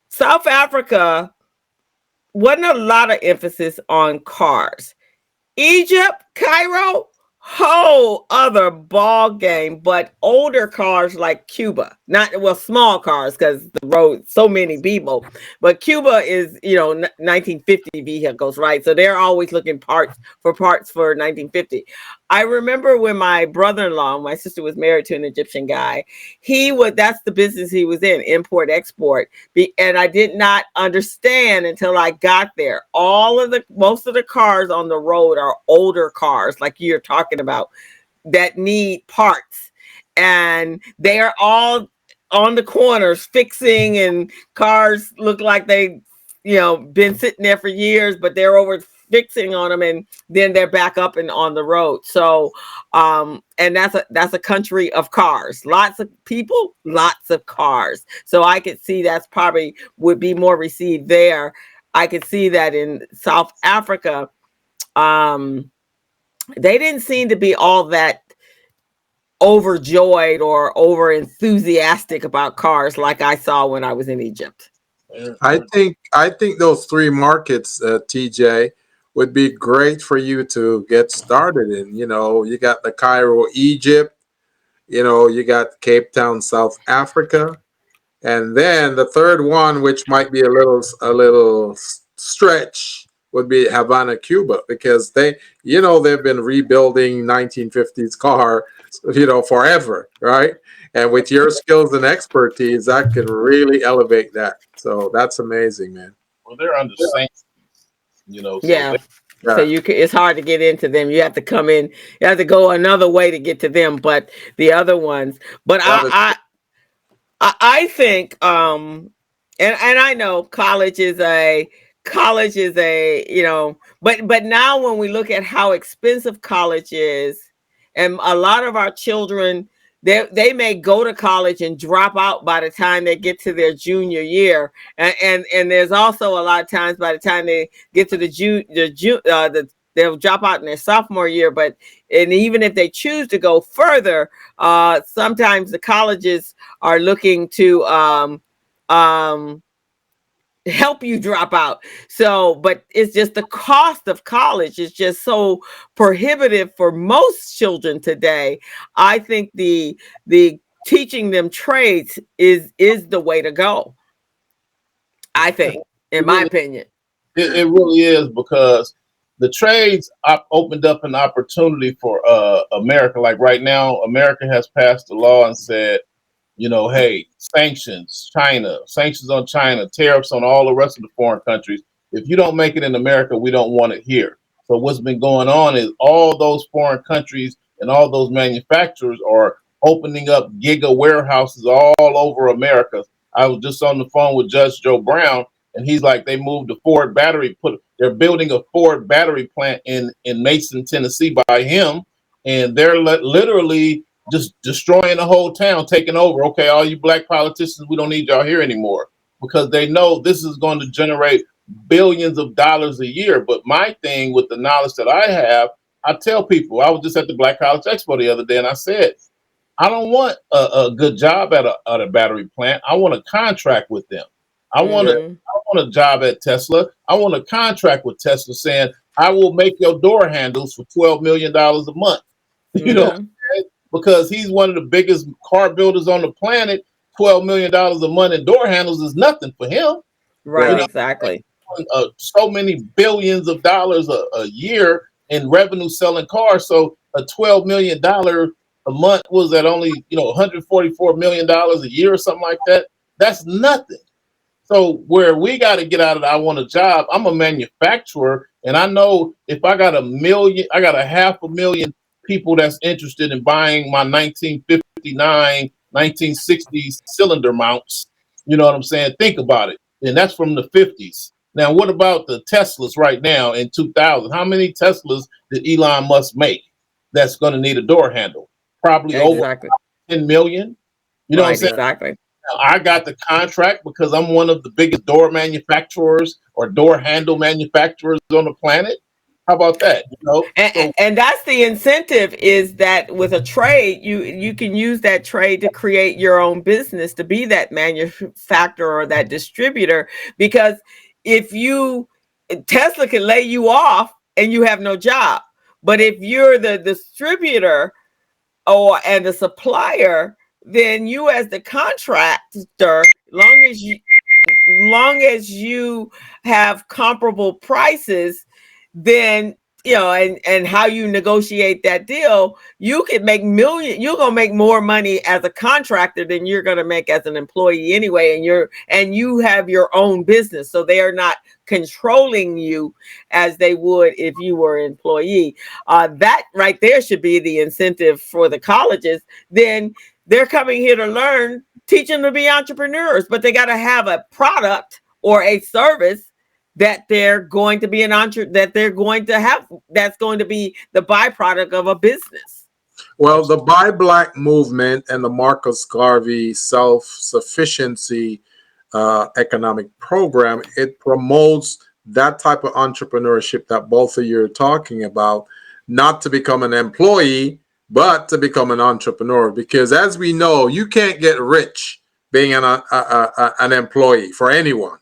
Speaker 3: South Africa, wasn't a lot of emphasis on cars. Egypt, Cairo, whole other ball game, but older cars like Cuba, small cars because the road, so many people, but Cuba is, 1950 vehicles, right? So they're always looking parts for 1950. I remember when my brother-in-law, my sister was married to an Egyptian guy, that's the business he was in, import, export. And I did not understand until I got there. Most of the cars on the road are older cars, like you're talking about, that need parts. And they are all on the corners fixing, and cars look like they, been sitting there for years, but they're over fixing on them, and then they're back up and on the road. So and that's a country of cars, lots of people, lots of cars. So I could see that's probably would be more received there. I could see that in South Africa, they didn't seem to be all that overjoyed or over enthusiastic about cars like I saw when I was in Egypt.
Speaker 2: I think those 3 markets, TJ, would be great for you to get started in. You got the Cairo, Egypt, you got Cape Town, South Africa, and then the third one, which might be a little stretch, would be Havana, Cuba, because they've been rebuilding 1950s car, forever, right? And with your skills and expertise, that could really elevate that. So that's amazing, man.
Speaker 4: Well, they're under sanctions, So
Speaker 3: So it's hard to get into them. You have to come in. You have to go another way to get to them. But the other ones. But I think, and I know college is a, but now when we look at how expensive college is, and a lot of our children, they may go to college and drop out by the time they get to their junior year, and there's also a lot of times by the time they get to they'll drop out in their sophomore year. And even if they choose to go further, sometimes the colleges are looking to help you drop out. So, but it's just the cost of college is just so prohibitive for most children today. I think the teaching them trades is the way to go. I think, in my opinion.
Speaker 4: It really is, because the trades opened up an opportunity for America. Like right now, America has passed a law and said, hey, sanctions on China, tariffs on all the rest of the foreign countries. If you don't make it in America, we don't want it here. So what's been going on is all those foreign countries and all those manufacturers are opening up giga warehouses all over America. I was just on the phone with Judge Joe Brown, and he's like, they moved the Ford battery, they're building a Ford battery plant in Mason, Tennessee by him. And they're literally just destroying the whole town, taking over. Okay, all you black politicians, we don't need y'all here anymore. because they know this is going to generate billions of dollars a year. But my thing with the knowledge that I have, I tell people, I was just at the Black College Expo the other day, and I said, I don't want a good job at a battery plant. I want a contract with them. I want a job at Tesla. I want a contract with Tesla saying, I will make your door handles for $12 million a month. You know, because he's one of the biggest car builders on the planet. $12 million a month in door handles is nothing for him.
Speaker 3: Right,
Speaker 4: You know,
Speaker 3: exactly.
Speaker 4: so many billions of dollars a year in revenue selling cars. So a $12 million a month was that only, $144 million a year or something like that. That's nothing. So where we got to get out of it, I want a job. I'm a manufacturer, and I know if I got I got a 500,000 people that's interested in buying my 1959, 1960s cylinder mounts. You know what I'm saying? Think about it. And that's from the 50s. Now, what about the Teslas right now in 2000? How many Teslas did Elon Musk make that's going to need a door handle? Probably over 10 million. You know what I'm saying?
Speaker 3: Exactly.
Speaker 4: Now, I got the contract because I'm one of the biggest door manufacturers or door handle manufacturers on the planet. How about that?
Speaker 3: And that's the incentive, is that with a trade, you can use that trade to create your own business, to be that manufacturer or that distributor. Because if Tesla can lay you off and you have no job, but if you're the distributor and the supplier, then you as the contractor, long as you have comparable prices, then and how you negotiate that deal, you could make you're gonna make more money as a contractor than you're gonna make as an employee anyway, and you have your own business, so they are not controlling you as they would if you were an employee. That right there should be the incentive for the colleges. Then they're coming here to learn, teach them to be entrepreneurs, but they got to have a product or a service that they're going to be that they're going to have, that's going to be the byproduct of a business.
Speaker 2: Well, the Buy Black movement and the Marcus Garvey self-sufficiency economic program, it promotes that type of entrepreneurship that both of you are talking about, not to become an employee, but to become an entrepreneur. Because as we know, you can't get rich being an employee for anyone.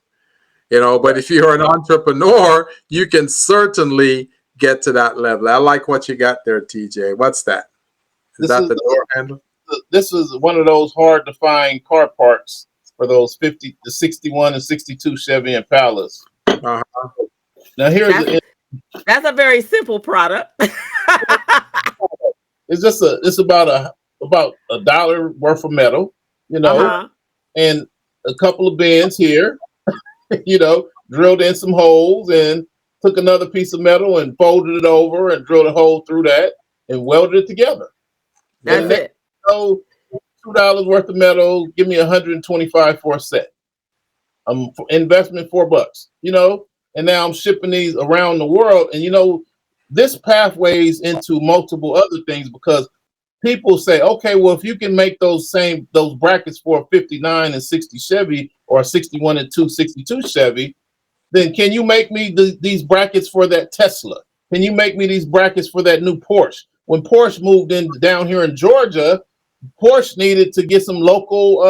Speaker 2: But if you're an entrepreneur, you can certainly get to that level. I like what you got there, TJ. What's that? Is that the door handle?
Speaker 4: This is one of those hard to find car parts for those 50 to 61 and 62 Chevy Impalas.
Speaker 2: Uh-huh.
Speaker 4: Now
Speaker 3: that's a very simple product.
Speaker 4: It's about $1 worth of metal, and a couple of bends here. Drilled in some holes and took another piece of metal and folded it over and drilled a hole through that and welded it together.
Speaker 3: That's it.
Speaker 4: $2 worth of metal, give me $125 for a set. Investment $4, and now I'm shipping these around the world. And this pathways into multiple other things, because people say, okay, well, if you can make those brackets for a 59 and 60 Chevy or a 61 and 62 Chevy, then can you make me these brackets for that Tesla? Can you make me these brackets for that new Porsche? When Porsche moved in down here in Georgia, Porsche needed to get some local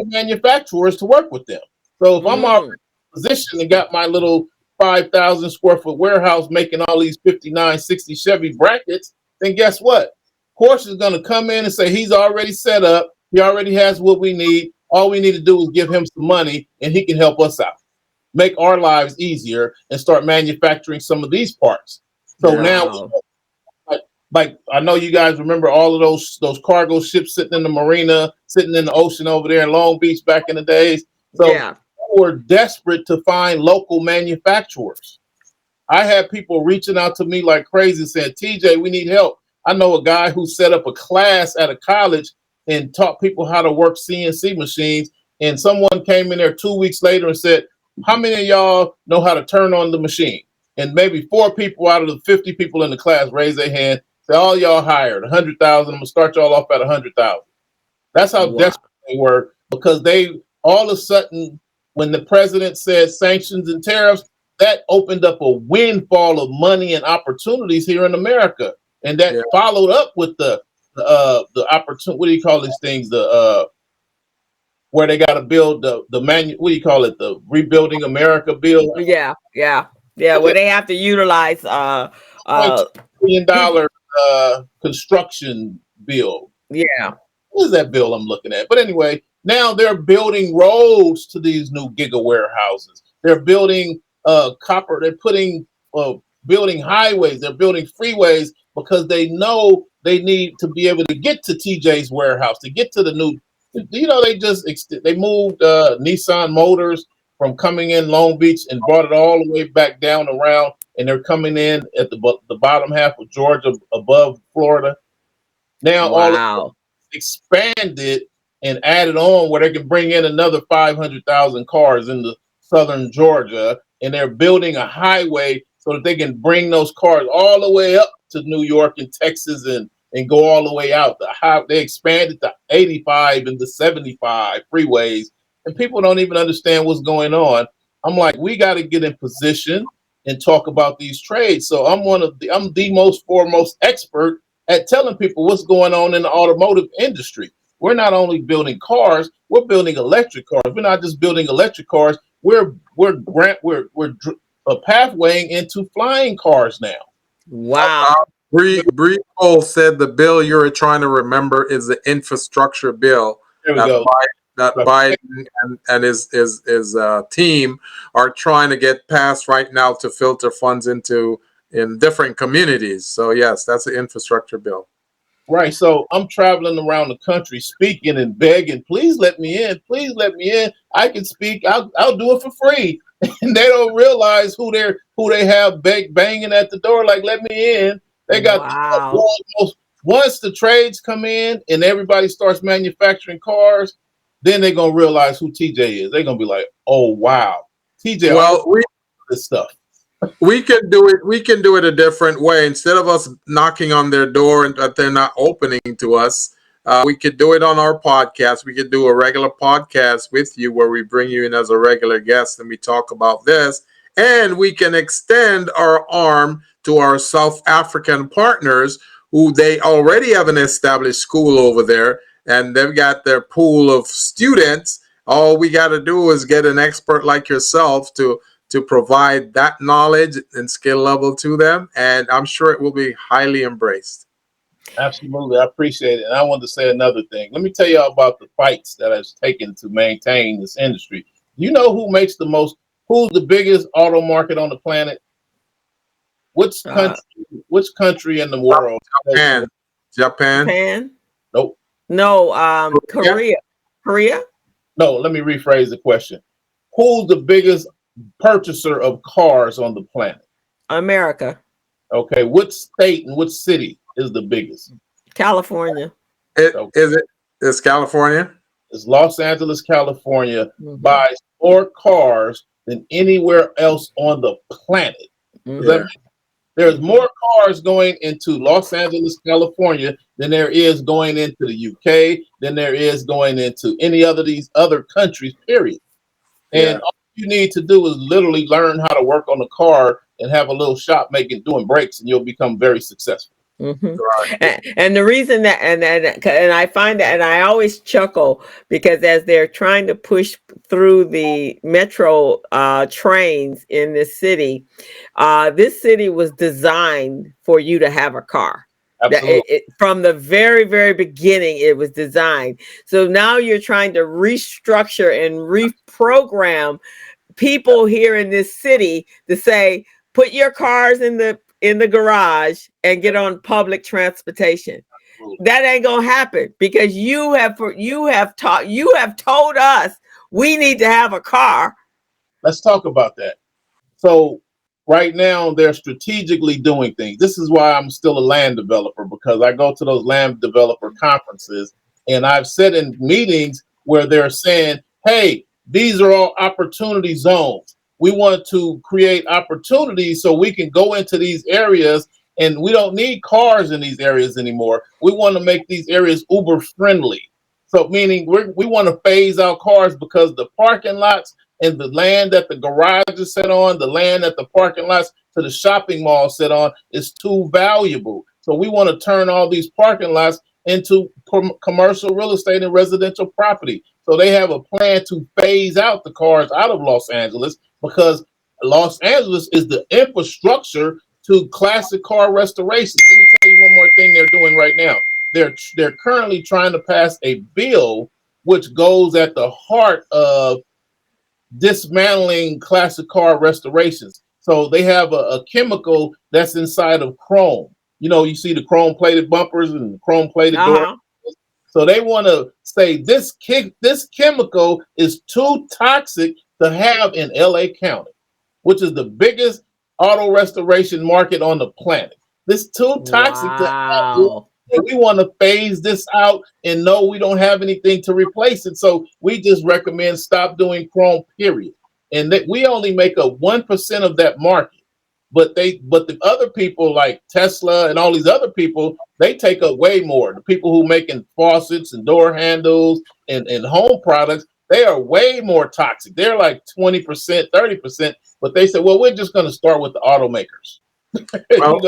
Speaker 4: manufacturers to work with them. So if I'm already positioned and got my little 5,000 square foot warehouse making all these 59, 60 Chevy brackets, then guess what? Porsche is going to come in and say he's already set up. He already has what we need. All we need to do is give him some money and he can help us out, make our lives easier, and start manufacturing some of these parts. So now, like I know you guys remember all of those cargo ships sitting in the marina, sitting in the ocean over there in Long Beach back in the days. So we're desperate to find local manufacturers. I had people reaching out to me like crazy saying, TJ, we need help. I know a guy who set up a class at a college and taught people how to work CNC machines. And someone came in there 2 weeks later and said, how many of y'all know how to turn on the machine? And maybe 4 people out of the 50 people in the class raised their hand, say, all y'all hired, 100,000. I'm gonna start y'all off at 100,000. That's how desperate they were, because they all of a sudden, when the president said sanctions and tariffs, that opened up a windfall of money and opportunities here in America, and that followed up with the opportunity. What do you call these things? The where they got to build the what do you call it? The Rebuilding America bill.
Speaker 3: Yeah. Where they have to utilize
Speaker 4: $1 billion construction bill.
Speaker 3: Yeah.
Speaker 4: What is that bill I'm looking at? But anyway, now they're building roads to these new giga warehouses. They're building copper. They're putting building highways. They're building freeways because they know they need to be able to get to TJ's warehouse, to get to the new. You know, they moved Nissan Motors from coming in Long Beach and brought it all the way back down around, and they're coming in at the bottom half of Georgia, above Florida. Now all expanded and added on where they can bring in another 500,000 cars into southern Georgia, and they're building a highway so that they can bring those cars all the way up to New York and Texas and go all the way out. They expanded the 85 and the 75 freeways, and people don't even understand what's going on. I'm like, we got to get in position and talk about these trades. So I'm the most foremost expert at telling people what's going on in the automotive industry. We're not only building cars, we're building electric cars. We're not just building electric cars. We're pathwaying into flying cars now.
Speaker 3: Wow.
Speaker 2: Bree Cole said the bill you're trying to remember is the infrastructure bill that Biden and his team are trying to get passed right now to filter funds in different communities. So yes, that's the infrastructure bill.
Speaker 4: Right. So I'm traveling around the country speaking and begging, please let me in. Please let me in. I can speak. I'll do it for free. And they don't realize who they have banging at the door. Like, let me in. They got once the trades come in and everybody starts manufacturing cars, then they're gonna realize who TJ is. They're gonna be like, oh wow, TJ.
Speaker 2: Well,
Speaker 4: this stuff.
Speaker 2: We can do it. We can do it a different way. Instead of us knocking on their door and that they're not opening to us, we could do it on our podcast. We could do a regular podcast with you where we bring you in as a regular guest and we talk about this. And we can extend our arm to our South African partners who they already have an established school over there and they've got their pool of students. All we got to do is get an expert like yourself to provide that knowledge and skill level to them. And I'm sure it will be highly embraced.
Speaker 4: Absolutely. I appreciate it. And I want to say another thing. Let me tell you about the fights that I've taken to maintain this industry. You know who's the biggest auto market on the planet? Which country in the world?
Speaker 2: Japan?
Speaker 4: Nope.
Speaker 3: No, Korea?
Speaker 4: No, let me rephrase the question. Who's the biggest purchaser of cars on the planet?
Speaker 3: America.
Speaker 4: Okay, what state and what city is the biggest?
Speaker 3: California.
Speaker 2: It's California?
Speaker 4: It's Los Angeles, California, buys more cars than anywhere else on the planet. There's more cars going into Los Angeles, California than there is going into the UK, than there is going into any other these other countries, period. And all you need to do is literally learn how to work on a car and have a little shop doing brakes, and you'll become very successful.
Speaker 3: Right. And the reason that and I find that, and I always chuckle because as they're trying to push through the metro trains in this city was designed for you to have a car. From the very, very beginning, it was designed. So now you're trying to restructure and reprogram people here in this city to say, put your cars in the garage and get on public transportation. That ain't gonna happen because you have told us we need to have a car.
Speaker 4: Let's talk about that. So right now they're strategically doing things. This is why I'm still a land developer, because I go to those land developer conferences and I've said in meetings where they're saying, hey, these are all opportunity zones. We want to create opportunities so we can go into these areas and we don't need cars in these areas anymore. We want to make these areas Uber friendly. So meaning we want to phase out cars because the parking lots and the land that the garages sit on, the land that the parking lots to the shopping mall sit on is too valuable. So we want to turn all these parking lots into commercial real estate and residential property. So they have a plan to phase out the cars out of Los Angeles because Los Angeles is the infrastructure to classic car restoration. Let me tell you one more thing they're doing right now. They're currently trying to pass a bill which goes at the heart of dismantling classic car restorations. So they have a chemical that's inside of chrome. You know, you see the chrome plated bumpers and the chrome plated doors. So they want to say this chemical is too toxic to have in LA County, which is the biggest auto restoration market on the planet. This too toxic to have. We want to phase this out and know we don't have anything to replace it. So we just recommend stop doing chrome, period. And that we only make up 1% of that market. But the other people like Tesla and all these other people, they take up way more. The people who making faucets and door handles and home products, they are way more toxic. They're like 20%, 30%. But they said, well, we're just going to start with the automakers.
Speaker 2: Well,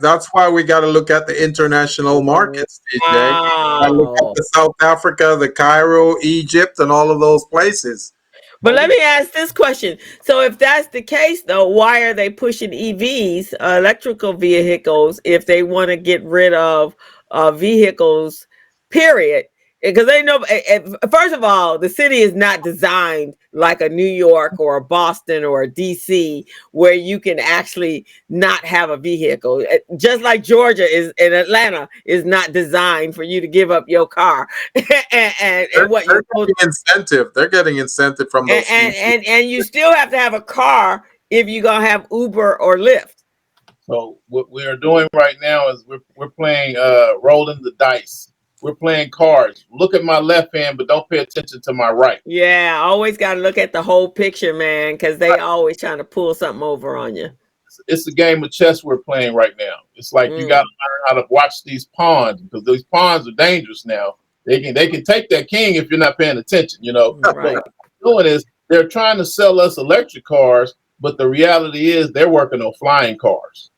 Speaker 2: that's why we got to look at the international markets, TJ. Gotta look at the South Africa, the Cairo, Egypt, and all of those places.
Speaker 3: But let me ask this question. So if that's the case, though, why are they pushing EVs, electrical vehicles, if they want to get rid of vehicles, period? Because they know, first of all, the city is not designed like a New York or a Boston or a DC where you can actually not have a vehicle. Just like Georgia is in Atlanta is not designed for you to give up your car. and what
Speaker 2: they're getting incentive. They're getting incentive from those.
Speaker 3: And you still have to have a car if you're gonna have Uber or Lyft.
Speaker 4: So what we are doing right now is we're playing rolling the dice. We're playing cards. Look at my left hand, but don't pay attention to my right.
Speaker 3: Yeah, always got to look at the whole picture, man, because they always trying to pull something over on you.
Speaker 4: It's a game of chess we're playing right now. It's like you got to learn how to watch these pawns because these pawns are dangerous now. They can take that king if you're not paying attention. You know,
Speaker 3: right.
Speaker 4: What they're doing is they're trying to sell us electric cars, but the reality is they're working on flying cars.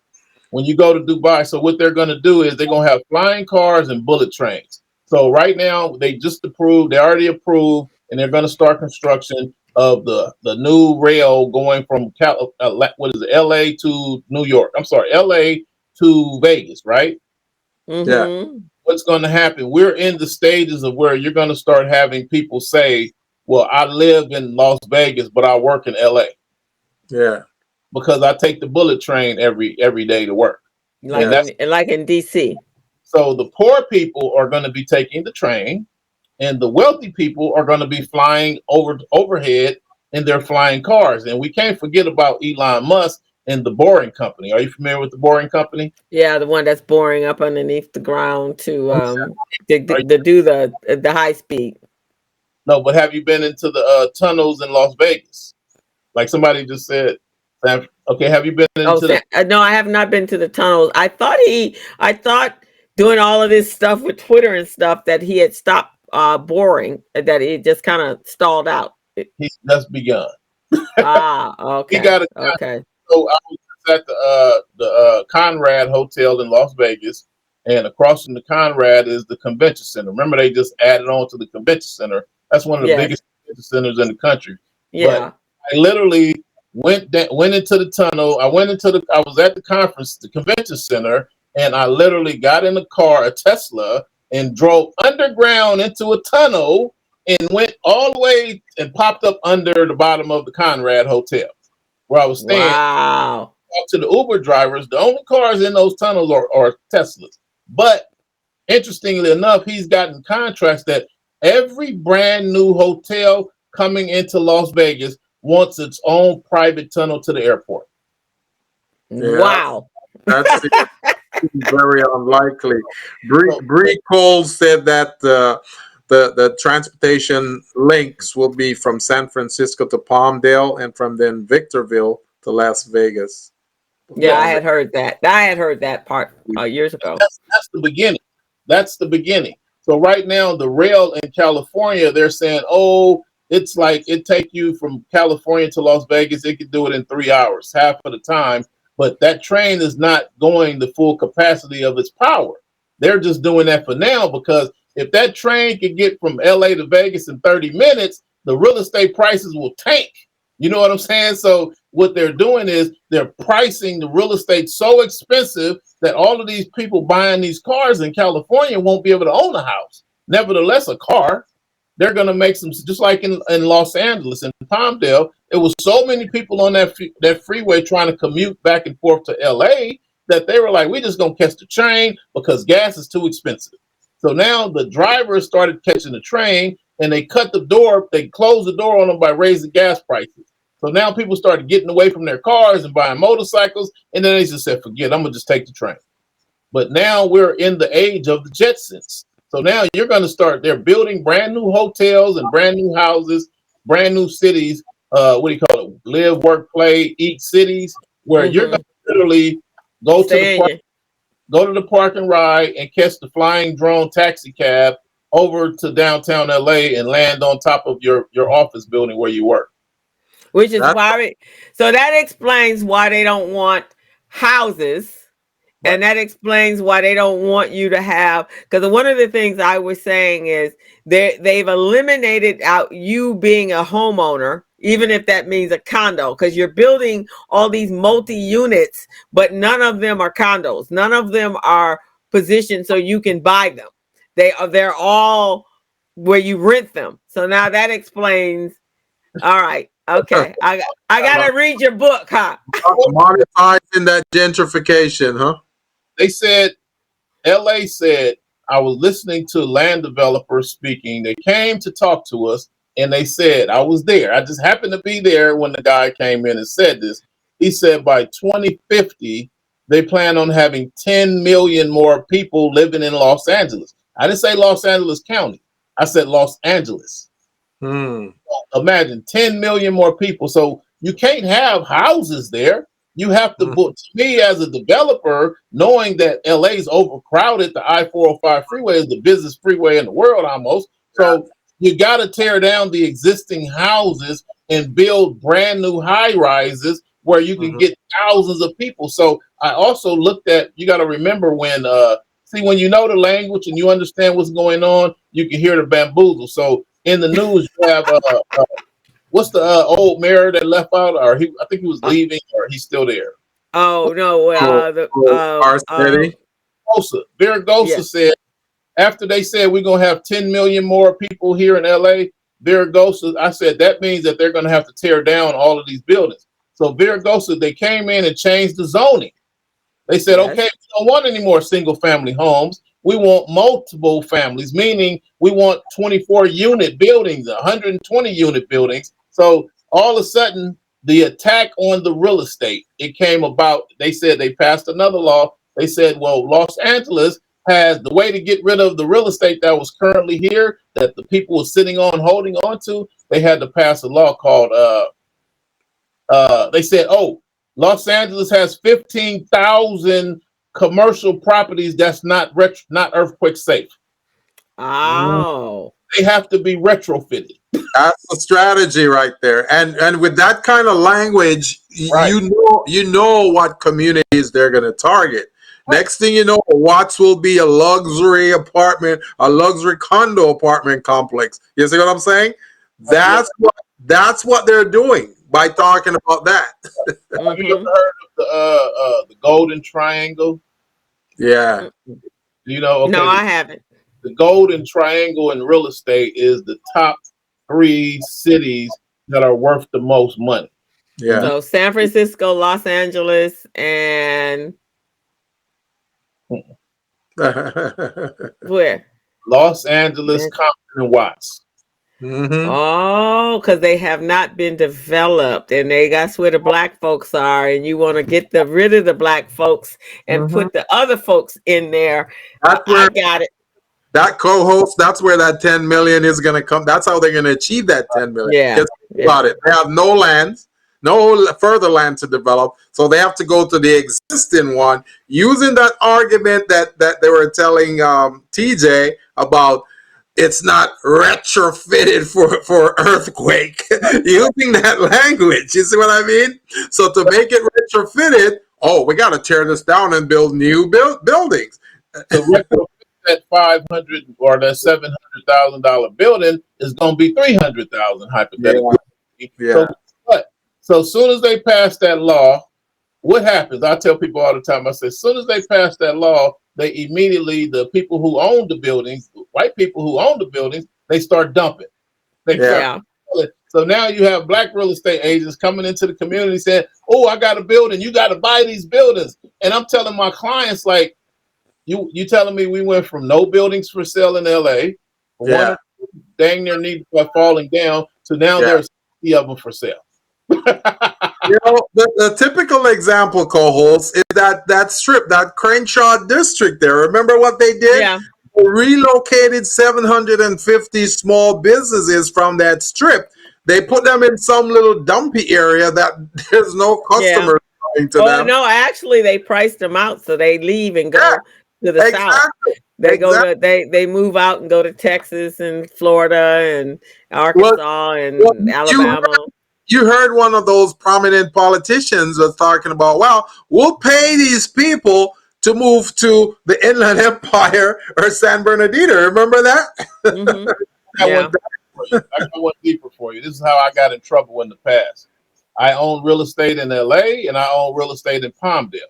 Speaker 4: When you go to Dubai, so what they're going to do is they're going to have flying cars and bullet trains. So right now they already approved, and they're going to start construction of the new rail going from LA to New York. I'm sorry, LA to Vegas, right?
Speaker 3: Mm-hmm.
Speaker 4: Yeah. What's going to happen? We're in the stages of where you're going to start having people say, well, I live in Las Vegas, but I work in LA.
Speaker 2: Yeah.
Speaker 4: Because I take the bullet train every day to work.
Speaker 3: Like in DC.
Speaker 4: So the poor people are going to be taking the train, and the wealthy people are going to be flying overhead in their flying cars. And we can't forget about Elon Musk and the Boring Company. Are you familiar with the Boring Company?
Speaker 3: Yeah, the one that's boring up underneath the ground to do the high speed.
Speaker 4: No, but have you been into the tunnels in Las Vegas? Like somebody just said. Okay, have you been into
Speaker 3: No, I have not been to the tunnels. I thought doing all of this stuff with Twitter and stuff that he had stopped boring, that it just kind of stalled out.
Speaker 4: He's just begun.
Speaker 3: Okay.
Speaker 4: He got it.
Speaker 3: Okay.
Speaker 4: So I was at the Conrad Hotel in Las Vegas, and across from the Conrad is the convention center. Remember, they just added on to the convention center. That's one of the biggest convention centers in the country.
Speaker 3: Yeah.
Speaker 4: But I literally went into the tunnel. I was at the convention center, and I literally got in a car, a Tesla, and drove underground into a tunnel and went all the way and popped up under the bottom of the Conrad Hotel where I was staying.
Speaker 3: Wow.
Speaker 4: Talk to the Uber drivers. The only cars in those tunnels are Teslas. But interestingly enough, he's gotten contracts that every brand new hotel coming into Las Vegas wants its own private tunnel to the airport.
Speaker 2: Yeah,
Speaker 3: wow.
Speaker 2: That's very unlikely. Bree Cole said that the transportation links will be from San Francisco to Palmdale and from then Victorville to Las Vegas.
Speaker 3: Yeah, I had heard that. I had heard that part years ago.
Speaker 4: That's the beginning. That's the beginning. So right now, the rail in California, they're saying, oh, it's like it take you from California to Las Vegas. It could do it in 3 hours, half of the time. But that train is not going the full capacity of its power. They're just doing that for now because if that train could get from LA to Vegas in 30 minutes, the real estate prices will tank. You know what I'm saying? So what they're doing is they're pricing the real estate so expensive that all of these people buying these cars in California won't be able to own a house. Nevertheless, a car, they're going to make some, just like in Los Angeles and Palmdale, it was so many people on that freeway trying to commute back and forth to LA that they were like, we just going to catch the train because gas is too expensive. So now the drivers started catching the train and they closed the door on them by raising gas prices. So now people started getting away from their cars and buying motorcycles, and then they just said, forget, I'm going to just take the train. But now we're in the age of the Jetsons. So now you're going to they're building brand new hotels and brand new houses, brand new cities, what do you call it? Live, work, play, eat cities, where you're going to literally go to the park and ride and catch the flying drone taxi cab over to downtown LA and land on top of your office building where you work.
Speaker 3: Which is why, so that explains why they don't want houses. Right. And that explains why they don't want you to have, because one of the things I was saying is they've eliminated out you being a homeowner, even if that means a condo, because you're building all these multi-units, but none of them are condos. None of them are positioned so you can buy them. They're all where you rent them. So now that explains. All right. Okay. I gotta read your book, huh?
Speaker 2: Monetizing that gentrification, huh?
Speaker 4: They said, LA said, I was listening to land developers speaking. They came to talk to us and they said, I was there. I just happened to be there when the guy came in and said this. He said by 2050, they plan on having 10 million more people living in Los Angeles. I didn't say Los Angeles County. I said Los Angeles. Imagine 10 million more people. So you can't have houses there. You have to book. To me, as a developer, knowing that LA's overcrowded, the I-405 freeway is the busiest freeway in the world almost. So you got to tear down the existing houses and build brand new high rises where you can get thousands of people. So I also looked at, you got to remember when you know the language and you understand what's going on, you can hear the bamboozle. So in the news, you have what's the old mayor that left out, or I think he was leaving, or he's still there.
Speaker 3: Oh no,
Speaker 2: our city.
Speaker 4: Viragosa said after they said we're gonna have 10 million more people here in LA. Viragosa, I said that means that they're gonna have to tear down all of these buildings. So Viragosa, they came in and changed the zoning. They said, okay, we don't want any more single family homes. We want multiple families, meaning we want 24 unit buildings, 120 unit buildings. So all of a sudden, the attack on the real estate, it came about. They said they passed another law. They said, well, Los Angeles has the way to get rid of the real estate that was currently here, that the people were sitting on, holding on to. They had to pass a law called, they said, oh, Los Angeles has 15,000 commercial properties that's not earthquake safe.
Speaker 3: Oh.
Speaker 4: They have to be retrofitted.
Speaker 2: That's a strategy right there. And with that kind of language, you know what communities they're going to target. Next thing you know, Watts will be a luxury apartment, a luxury condo apartment complex. You see what I'm saying? That's what they're doing by talking about that.
Speaker 4: Have you ever heard of the Golden Triangle?
Speaker 2: Yeah.
Speaker 4: You know, okay,
Speaker 3: no, I haven't.
Speaker 4: The Golden Triangle in real estate is the top 3 cities that are worth the most money.
Speaker 2: Yeah.
Speaker 3: So San Francisco, Los Angeles, and where?
Speaker 4: Los Angeles, Compton, and Watts.
Speaker 3: Oh, because they have not been developed, and that's where the black folks are, and you want to get rid of the black folks and put the other folks in there. I got it.
Speaker 2: That co-host, that's where that 10 million is going to come. That's how they're going to achieve that 10 million.
Speaker 3: Yeah.
Speaker 2: About it. They have no lands. no further land to develop, so they have to go to the existing one, using that argument that they were telling TJ about. It's not retrofitted for earthquake. Using that language, you see what I mean? So to make it retrofitted, oh, we got to tear this down and build new buildings.
Speaker 4: So retrofit that 500 or that $700,000 building is going to be 300,000 hypothetically.
Speaker 2: Yeah.
Speaker 4: So as soon as they pass that law, what happens? I tell people all the time. I say, as soon as they pass that law, they immediately, the people who own the buildings, white people who own the buildings, they start dumping. So now you have black real estate agents coming into the community saying, "Oh, I got a building. You got to buy these buildings." And I'm telling my clients, like, you telling me we went from no buildings for sale in LA, one dang near need falling down, to now there's 60 of them for sale.
Speaker 2: You know, the typical example, co-host, is that strip, that Crenshaw district there. Remember what they did?
Speaker 3: Yeah.
Speaker 2: They relocated 750 small businesses from that strip. They put them in some little dumpy area that there's no customers going to them.
Speaker 3: No, actually they priced them out, so they leave and go to the south. They go to they move out and go to Texas and Florida and Arkansas and Alabama.
Speaker 2: You heard one of those prominent politicians was talking about, well, we'll pay these people to move to the Inland Empire or San Bernardino. Remember that?
Speaker 3: Mm-hmm.
Speaker 4: I got one deeper for you. This is how I got in trouble in the past. I own real estate in LA and I own real estate in Palmdale.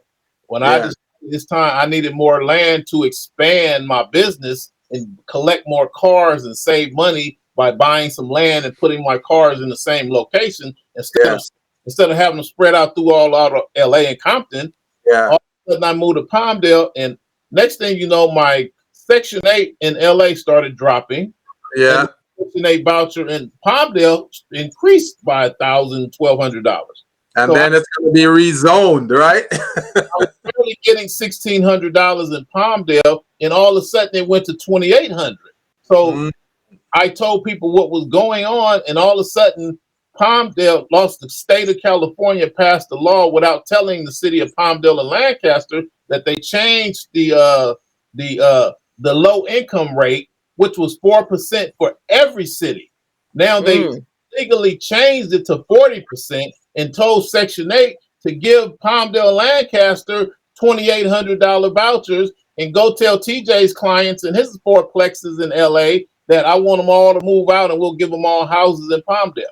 Speaker 4: When I decided this time I needed more land to expand my business and collect more cars and save money by buying some land and putting my cars in the same location instead of having them spread out through all out of LA and Compton. All of a sudden I moved to Palmdale, and next thing you know, my Section 8 in LA started dropping.
Speaker 2: Yeah.
Speaker 4: Section 8 voucher in Palmdale increased by $1,000, $1,200.
Speaker 2: And so then it's going to be rezoned, right?
Speaker 4: I was barely getting $1,600 in Palmdale, and all of a sudden it went to $2,800. So I told people what was going on, and all of a sudden, Palmdale lost. The state of California passed a law without telling the city of Palmdale and Lancaster that they changed the low income rate, which was 4% for every city. Now they legally changed it to 40% and told Section 8 to give Palmdale and Lancaster $2,800 vouchers, and go tell TJ's clients and his fourplexes in LA that I want them all to move out and we'll give them all houses in Palmdale.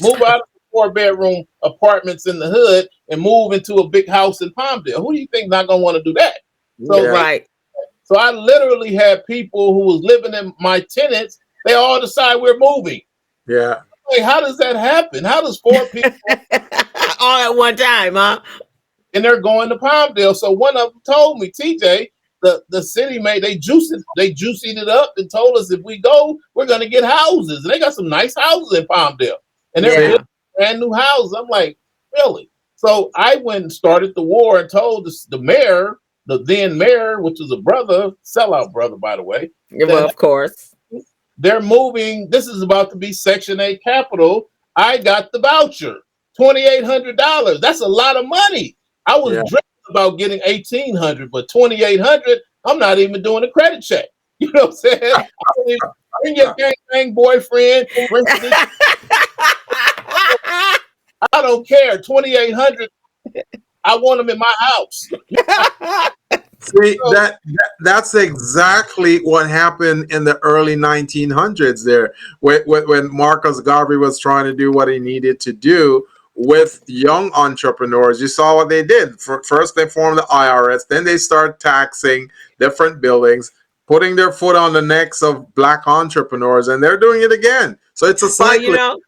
Speaker 4: Move out of the 4-bedroom apartments in the hood and move into a big house in Palmdale. Who do you think not going to want to do that? So, so I literally had people who was living in my tenants, they all decide we're moving.
Speaker 2: Yeah.
Speaker 4: Like, how does that happen? How does 4 people
Speaker 3: all at one time, huh?
Speaker 4: And they're going to Palmdale. So one of them told me, TJ, the city they juiced it up and told us if we go, we're gonna get houses. And they got some nice houses in Palmdale. And they're brand new houses. I'm like, really? So I went and started the war and told the mayor, the then mayor, which was a brother, sellout brother, by the way.
Speaker 3: Well, of course.
Speaker 4: They're moving. This is about to be Section 8 capital. I got the voucher, $2,800. That's a lot of money. I was dreaming about getting $1,800, but $2,800, I'm not even doing a credit check. You know what I'm saying? Bring your gang boyfriend. I don't care. $2,800. I want them in my house.
Speaker 2: See, that's exactly what happened in the early 1900s there, when Marcus Garvey was trying to do what he needed to do with young entrepreneurs. You saw what they did. First, they formed the IRS, then they start taxing different buildings, putting their foot on the necks of black entrepreneurs, and they're doing it again. So it's a cycle.
Speaker 3: Well,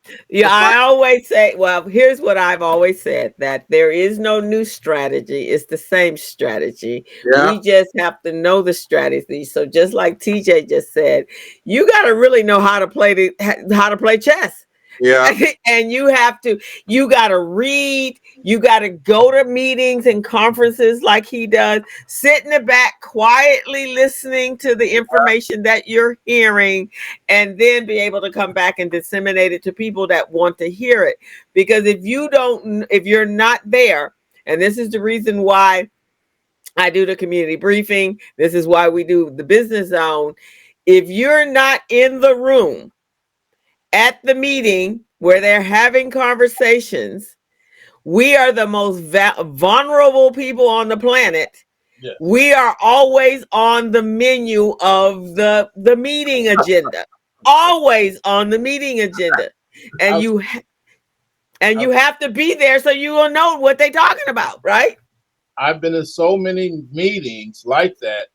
Speaker 3: I always say, here's what I've always said, that there is no new strategy. It's the same strategy. Yeah. We just have to know the strategy. So just like TJ just said, you got to really know how to play chess.
Speaker 2: Yeah.
Speaker 3: And you got to read, you got to go to meetings and conferences like he does, sit in the back quietly listening to the information that you're hearing, and then be able to come back and disseminate it to people that want to hear it. Because if you're not there, and this is the reason why I do the community briefing, this is why we do the business zone. If you're not in the room at the meeting where they're having conversations, we are the most vulnerable people on the planet.
Speaker 4: Yes.
Speaker 3: We are always on the menu of the meeting agenda, always on the meeting agenda. And you have to be there so you will know what they're talking about, right?
Speaker 4: I've been in so many meetings like that,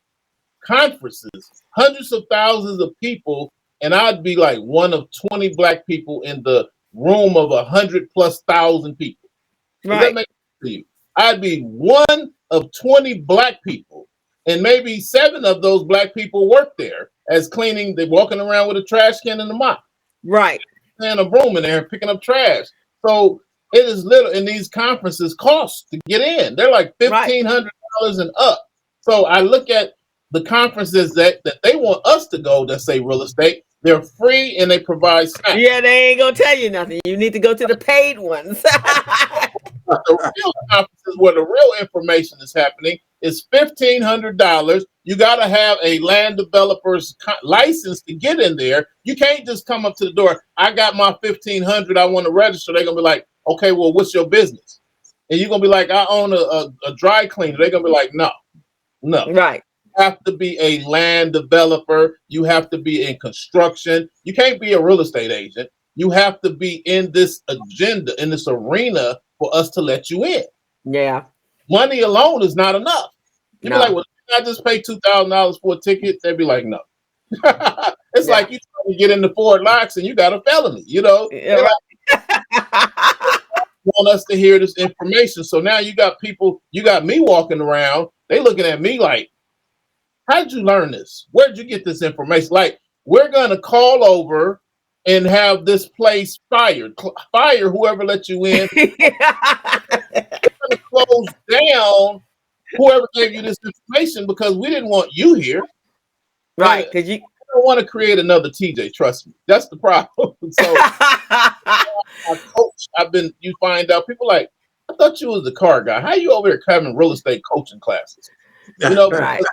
Speaker 4: conferences, hundreds of thousands of people, and I'd be like one of 20 black people in the room of 100,000+ people. Does
Speaker 3: Right.
Speaker 4: that make sense to you? I'd be one of 20 black people, and maybe 7 of those black people work there as cleaning. They're walking around with a trash can and a mop.
Speaker 3: Right.
Speaker 4: And a broom in there and picking up trash. So it is little, and these conferences cost to get in. They're like $1,500 and up. So I look at the conferences that they want us to go that say real estate. They're free and they provide snacks.
Speaker 3: Yeah, they ain't gonna tell you nothing. You need to go to the paid ones.
Speaker 4: But the real conferences where the real information is happening is $1,500. You got to have a land developer's license to get in there. You can't just come up to the door. I got my $1,500. I want to register. They're gonna be like, okay, well, what's your business? And you're gonna be like, I own a dry cleaner. They're gonna be like, no.
Speaker 3: Right.
Speaker 4: You have to be a land developer. You have to be in construction. You can't be a real estate agent. You have to be in this agenda, in this arena for us to let you in.
Speaker 3: Yeah.
Speaker 4: Money alone is not enough. You'd be like, well, I just pay $2,000 for a ticket. They'd be like, no. It's like you trying to get into Fort Knox and you got a felony, you know?
Speaker 3: Yeah, right.
Speaker 4: Want us to hear this information. So now you got people, you got me walking around, they looking at me like, how'd you learn this? Where'd you get this information? Like, we're gonna call over and have this place fired. Fire whoever let you in. We're gonna close down whoever gave you this information because we didn't want you here.
Speaker 3: Right. Because you
Speaker 4: don't want to create another TJ, trust me. That's the problem. So I coach, you find out people like, I thought you was the car guy. How you over here having real estate coaching classes? You know,
Speaker 3: right.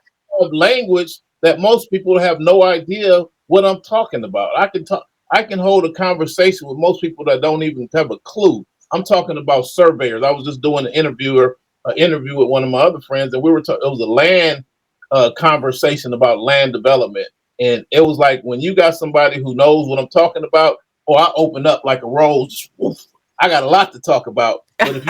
Speaker 4: of language that most people have no idea what I'm talking about. I can hold a conversation with most people that don't even have a clue. I'm talking about surveyors. I was just doing an interview with one of my other friends, and we were talking. It was a land conversation about land development, and it was like when you got somebody who knows what I'm talking about. Oh, I open up like a rose. I got a lot to talk about. But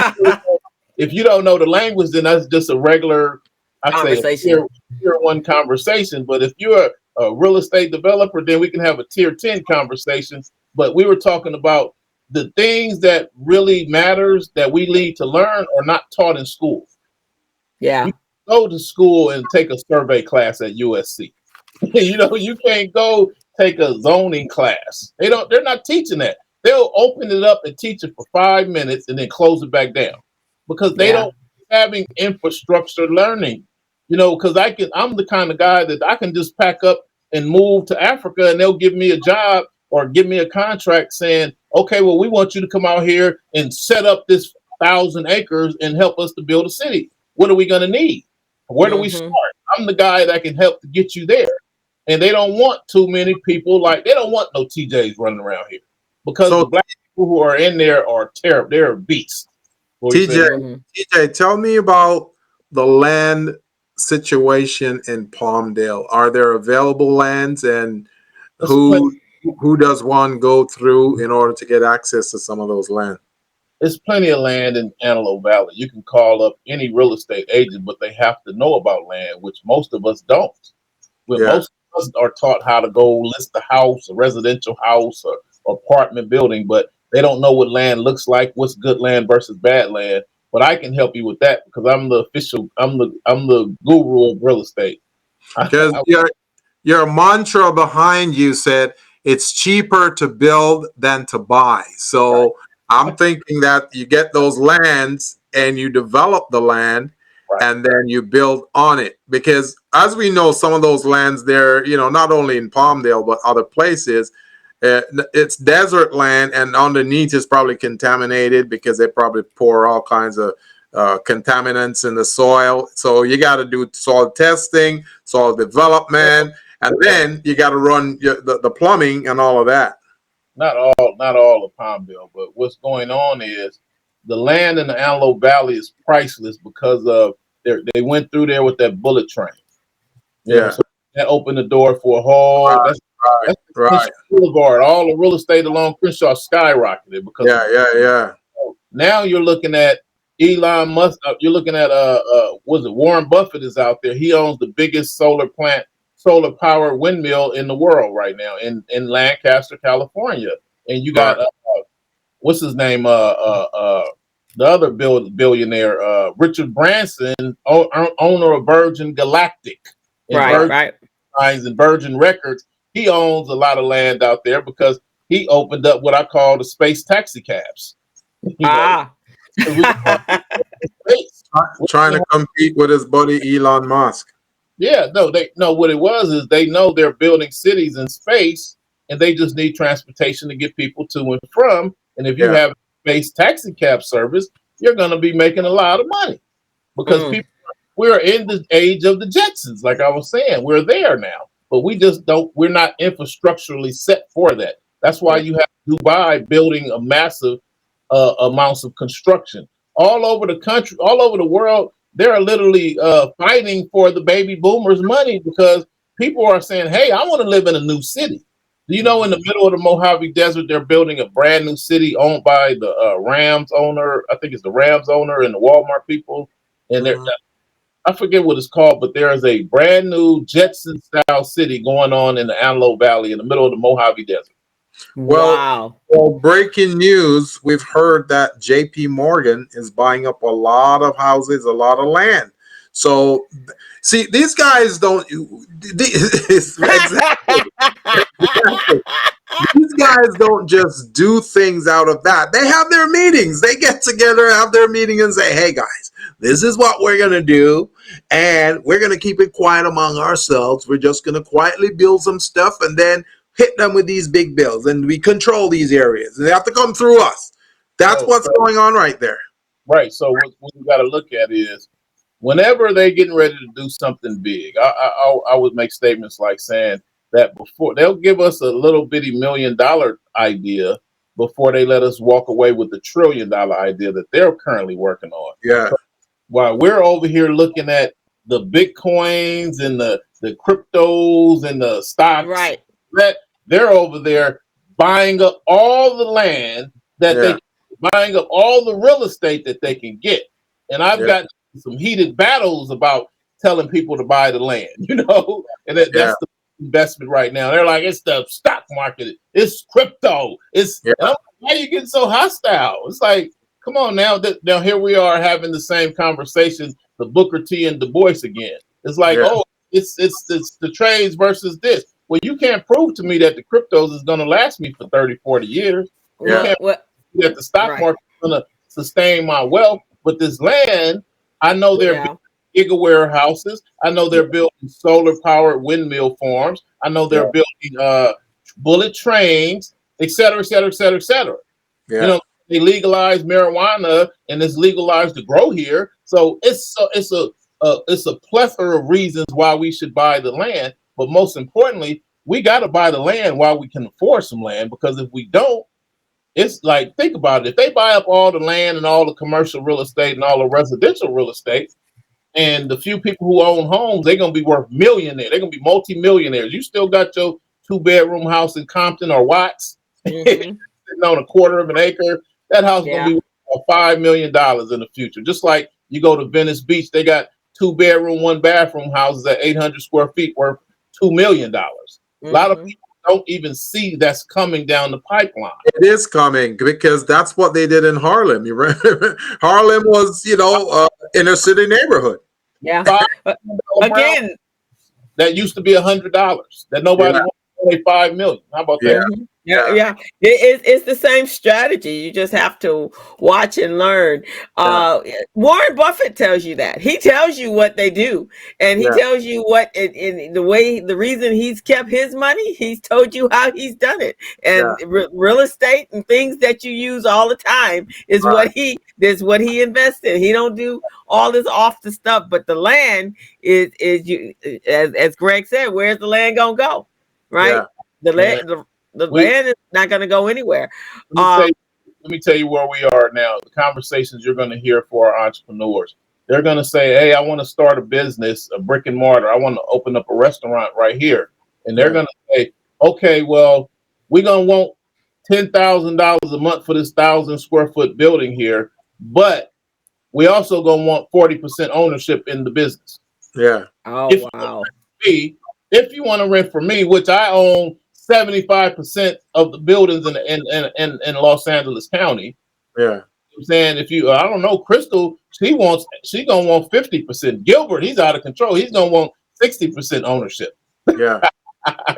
Speaker 4: if you don't know the language, then that's just a regular, tier 1 conversation. But if you're a real estate developer, then we can have a tier 10 conversation. But we were talking about the things that really matters that we need to learn are not taught in school.
Speaker 3: Yeah.
Speaker 4: You go to school and take a survey class at USC. You know, you can't go take a zoning class. They're not teaching that. They'll open it up and teach it for 5 minutes and then close it back down because they don't having infrastructure learning. You know, because I'm the kind of guy that I can just pack up and move to Africa and they'll give me a job or give me a contract saying, okay, well, we want you to come out here and set up this 1,000 acres and help us to build a city. What are we going to need? Where do we start? I'm the guy that can help to get you there. And they don't want too many people, like they don't want no TJs running around here because the black people who are in there are terrible. They're beasts.
Speaker 2: TJ, tell me about the land situation in Palmdale. Are there available lands, and who does one go through in order to get access to some of those land?
Speaker 4: There's plenty of land in Antelope Valley. You can call up any real estate agent, but they have to know about land, which most of us don't. Most of us are taught how to go list a house, a residential house, or apartment building, but they don't know what land looks like, what's good land versus bad land. But I can help you with that because I'm the guru of real estate.
Speaker 2: Because your mantra behind you said it's cheaper to build than to buy. So I'm thinking that you get those lands and you develop the land and then you build on it. Because as we know, some of those lands there, not only in Palmdale, but other places, it's desert land, and underneath is probably contaminated because they probably pour all kinds of contaminants in the soil. So you got to do soil testing, soil development, and then you got to run the plumbing and all of that.
Speaker 4: Not all of Palmdale, but what's going on is the land in the Antelope Valley is priceless because of they went through there with that bullet train. So that opened the door for a whole. That's Boulevard. All the real estate along Crenshaw skyrocketed because now you're looking at Elon Musk. You're looking at was it Warren Buffett is out there. He owns the biggest solar power windmill in the world right now in Lancaster, California. And you got what's his name? The other billionaire, Richard Branson, owner of Virgin Galactic, and Virgin Records. He owns a lot of land out there because he opened up what I call the space taxi cabs.
Speaker 2: Trying to compete with his buddy Elon Musk.
Speaker 4: Yeah, no, what it was is they know they're building cities in space and they just need transportation to get people to and from. And if you have space taxi cab service, you're going to be making a lot of money because we're in the age of the Jetsons. Like I was saying, we're there now, but we're not infrastructurally set for that. That's why you have Dubai building a massive amounts of construction all over the country, all over the world. They're literally fighting for the baby boomers' money because people are saying, hey, I want to live in a new city. Do you know in the middle of the Mojave Desert, they're building a brand new city owned by the Rams owner. I think it's the Rams owner and the Walmart people. And I forget what it's called, but there is a brand new Jetson-style city going on in the Antelope Valley in the middle of the Mojave Desert.
Speaker 2: Well, breaking news, we've heard that JP Morgan is buying up a lot of houses, a lot of land. So, see, these guys don't. These guys don't just do things out of that. They have their meetings. They get together, have their meeting, and say, hey, guys, this is what we're going to do. And we're going to keep it quiet among ourselves. We're just going to quietly build some stuff and then hit them with these big bills. And we control these areas. And they have to come through us. That's what's going on right there.
Speaker 4: Right. So what you got to look at is whenever they're getting ready to do something big, I would make statements like saying that before they'll give us a little bitty $1 million idea before they let us walk away with the $1 trillion idea that they're currently working on.
Speaker 2: Yeah.
Speaker 4: So while we're over here looking at the Bitcoins and the cryptos and the stocks, that they're over there buying up all the land that buying up all the real estate that they can get. And I've got some heated battles about telling people to buy the land, and that's the investment right now. They're like, it's the stock market, it's crypto, why are you getting so hostile? It's like, come on now. Now here we are having the same conversation, the Booker T and Du Bois again. It's like, it's the trades versus this. Well, you can't prove to me that the cryptos is going to last me for 30, 40 years. You can't prove that the stock market is going to sustain my wealth. But this land, I know they're building giga warehouses. I know they're building solar-powered windmill farms. I know they're building bullet trains, et cetera, et cetera, et cetera, et cetera.
Speaker 2: Yeah.
Speaker 4: They legalized marijuana and it's legalized to grow here. So it's a plethora of reasons why we should buy the land. But most importantly, we got to buy the land while we can afford some land, because if we don't, it's like, think about it. If they buy up all the land and all the commercial real estate and all the residential real estate, and the few people who own homes, they're going to be worth millionaires. They're going to be multimillionaires. You still got your 2-bedroom house in Compton or Watts sitting on a quarter of an acre. That house is going to be worth $5 million in the future. Just like you go to Venice Beach, they got 2-bedroom, 1-bathroom houses at 800 square feet worth $2 million. A lot of people don't even see that's coming down the pipeline.
Speaker 2: It is coming because that's what they did in Harlem. You remember? Harlem was, inner city neighborhood.
Speaker 3: Yeah. Again,
Speaker 4: that used to be $100 that nobody only 5 million. How about
Speaker 2: Yeah.
Speaker 4: that?
Speaker 3: Mhm. Yeah. It's the same strategy. You just have to watch and learn.
Speaker 2: Yeah.
Speaker 3: Warren Buffett tells you that. He tells you what they do, and he
Speaker 2: Yeah.
Speaker 3: tells you what in the reason he's kept his money. He's told you how he's done it,
Speaker 2: Yeah.
Speaker 3: and real estate and things that you use all the time is
Speaker 2: Right.
Speaker 3: what he invests in. He don't do all this off the stuff, but the land is you as Greg said. Where's the land gonna go? Right.
Speaker 2: Yeah.
Speaker 3: The
Speaker 4: Man,
Speaker 3: land, the
Speaker 4: we
Speaker 3: land is not going to go anywhere.
Speaker 4: let me tell you, let me tell you where we are now. The conversations you're going to hear for our entrepreneurs. They're going to say, "Hey, I want to start a business, a brick and mortar. I want to open up a restaurant right here." And they're
Speaker 2: Yeah.
Speaker 4: going to say, "Okay, well, we're going to want $10,000 a month for this 1,000 square foot building here, but we also going to want 40% ownership in the business.
Speaker 2: Yeah.
Speaker 3: Oh
Speaker 4: If you
Speaker 3: wow!
Speaker 4: me, if you want to rent from me, which I own 75% of the buildings in Los Angeles County."
Speaker 2: Yeah.
Speaker 4: I'm saying, if you, I don't know, Crystal, she gonna want 50%. Gilbert, he's out of control. He's gonna want 60% ownership.
Speaker 2: Yeah.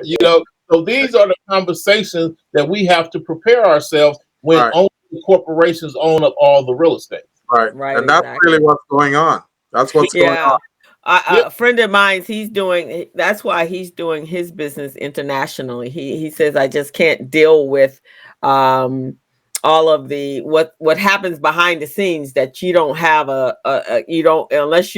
Speaker 4: You know, so these are the conversations that we have to prepare ourselves when
Speaker 2: Right.
Speaker 4: only corporations own up all the real estate.
Speaker 2: Right.
Speaker 3: Right,
Speaker 2: And that's
Speaker 3: exactly.
Speaker 2: really what's going on. That's what's going
Speaker 3: Yeah.
Speaker 2: on.
Speaker 4: Yep.
Speaker 3: A friend of mine, that's why he's doing his business internationally. He says, I just can't deal with all of the what happens behind the scenes that you don't have you don't unless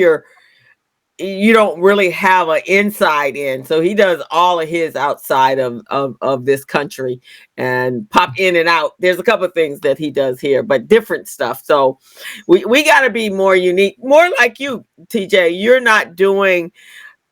Speaker 3: you don't really have an inside in. So he does all of his outside of this country and pop in and out. There's a couple of things that he does here, but different stuff. So we got to be more unique, more like you, TJ. You're not doing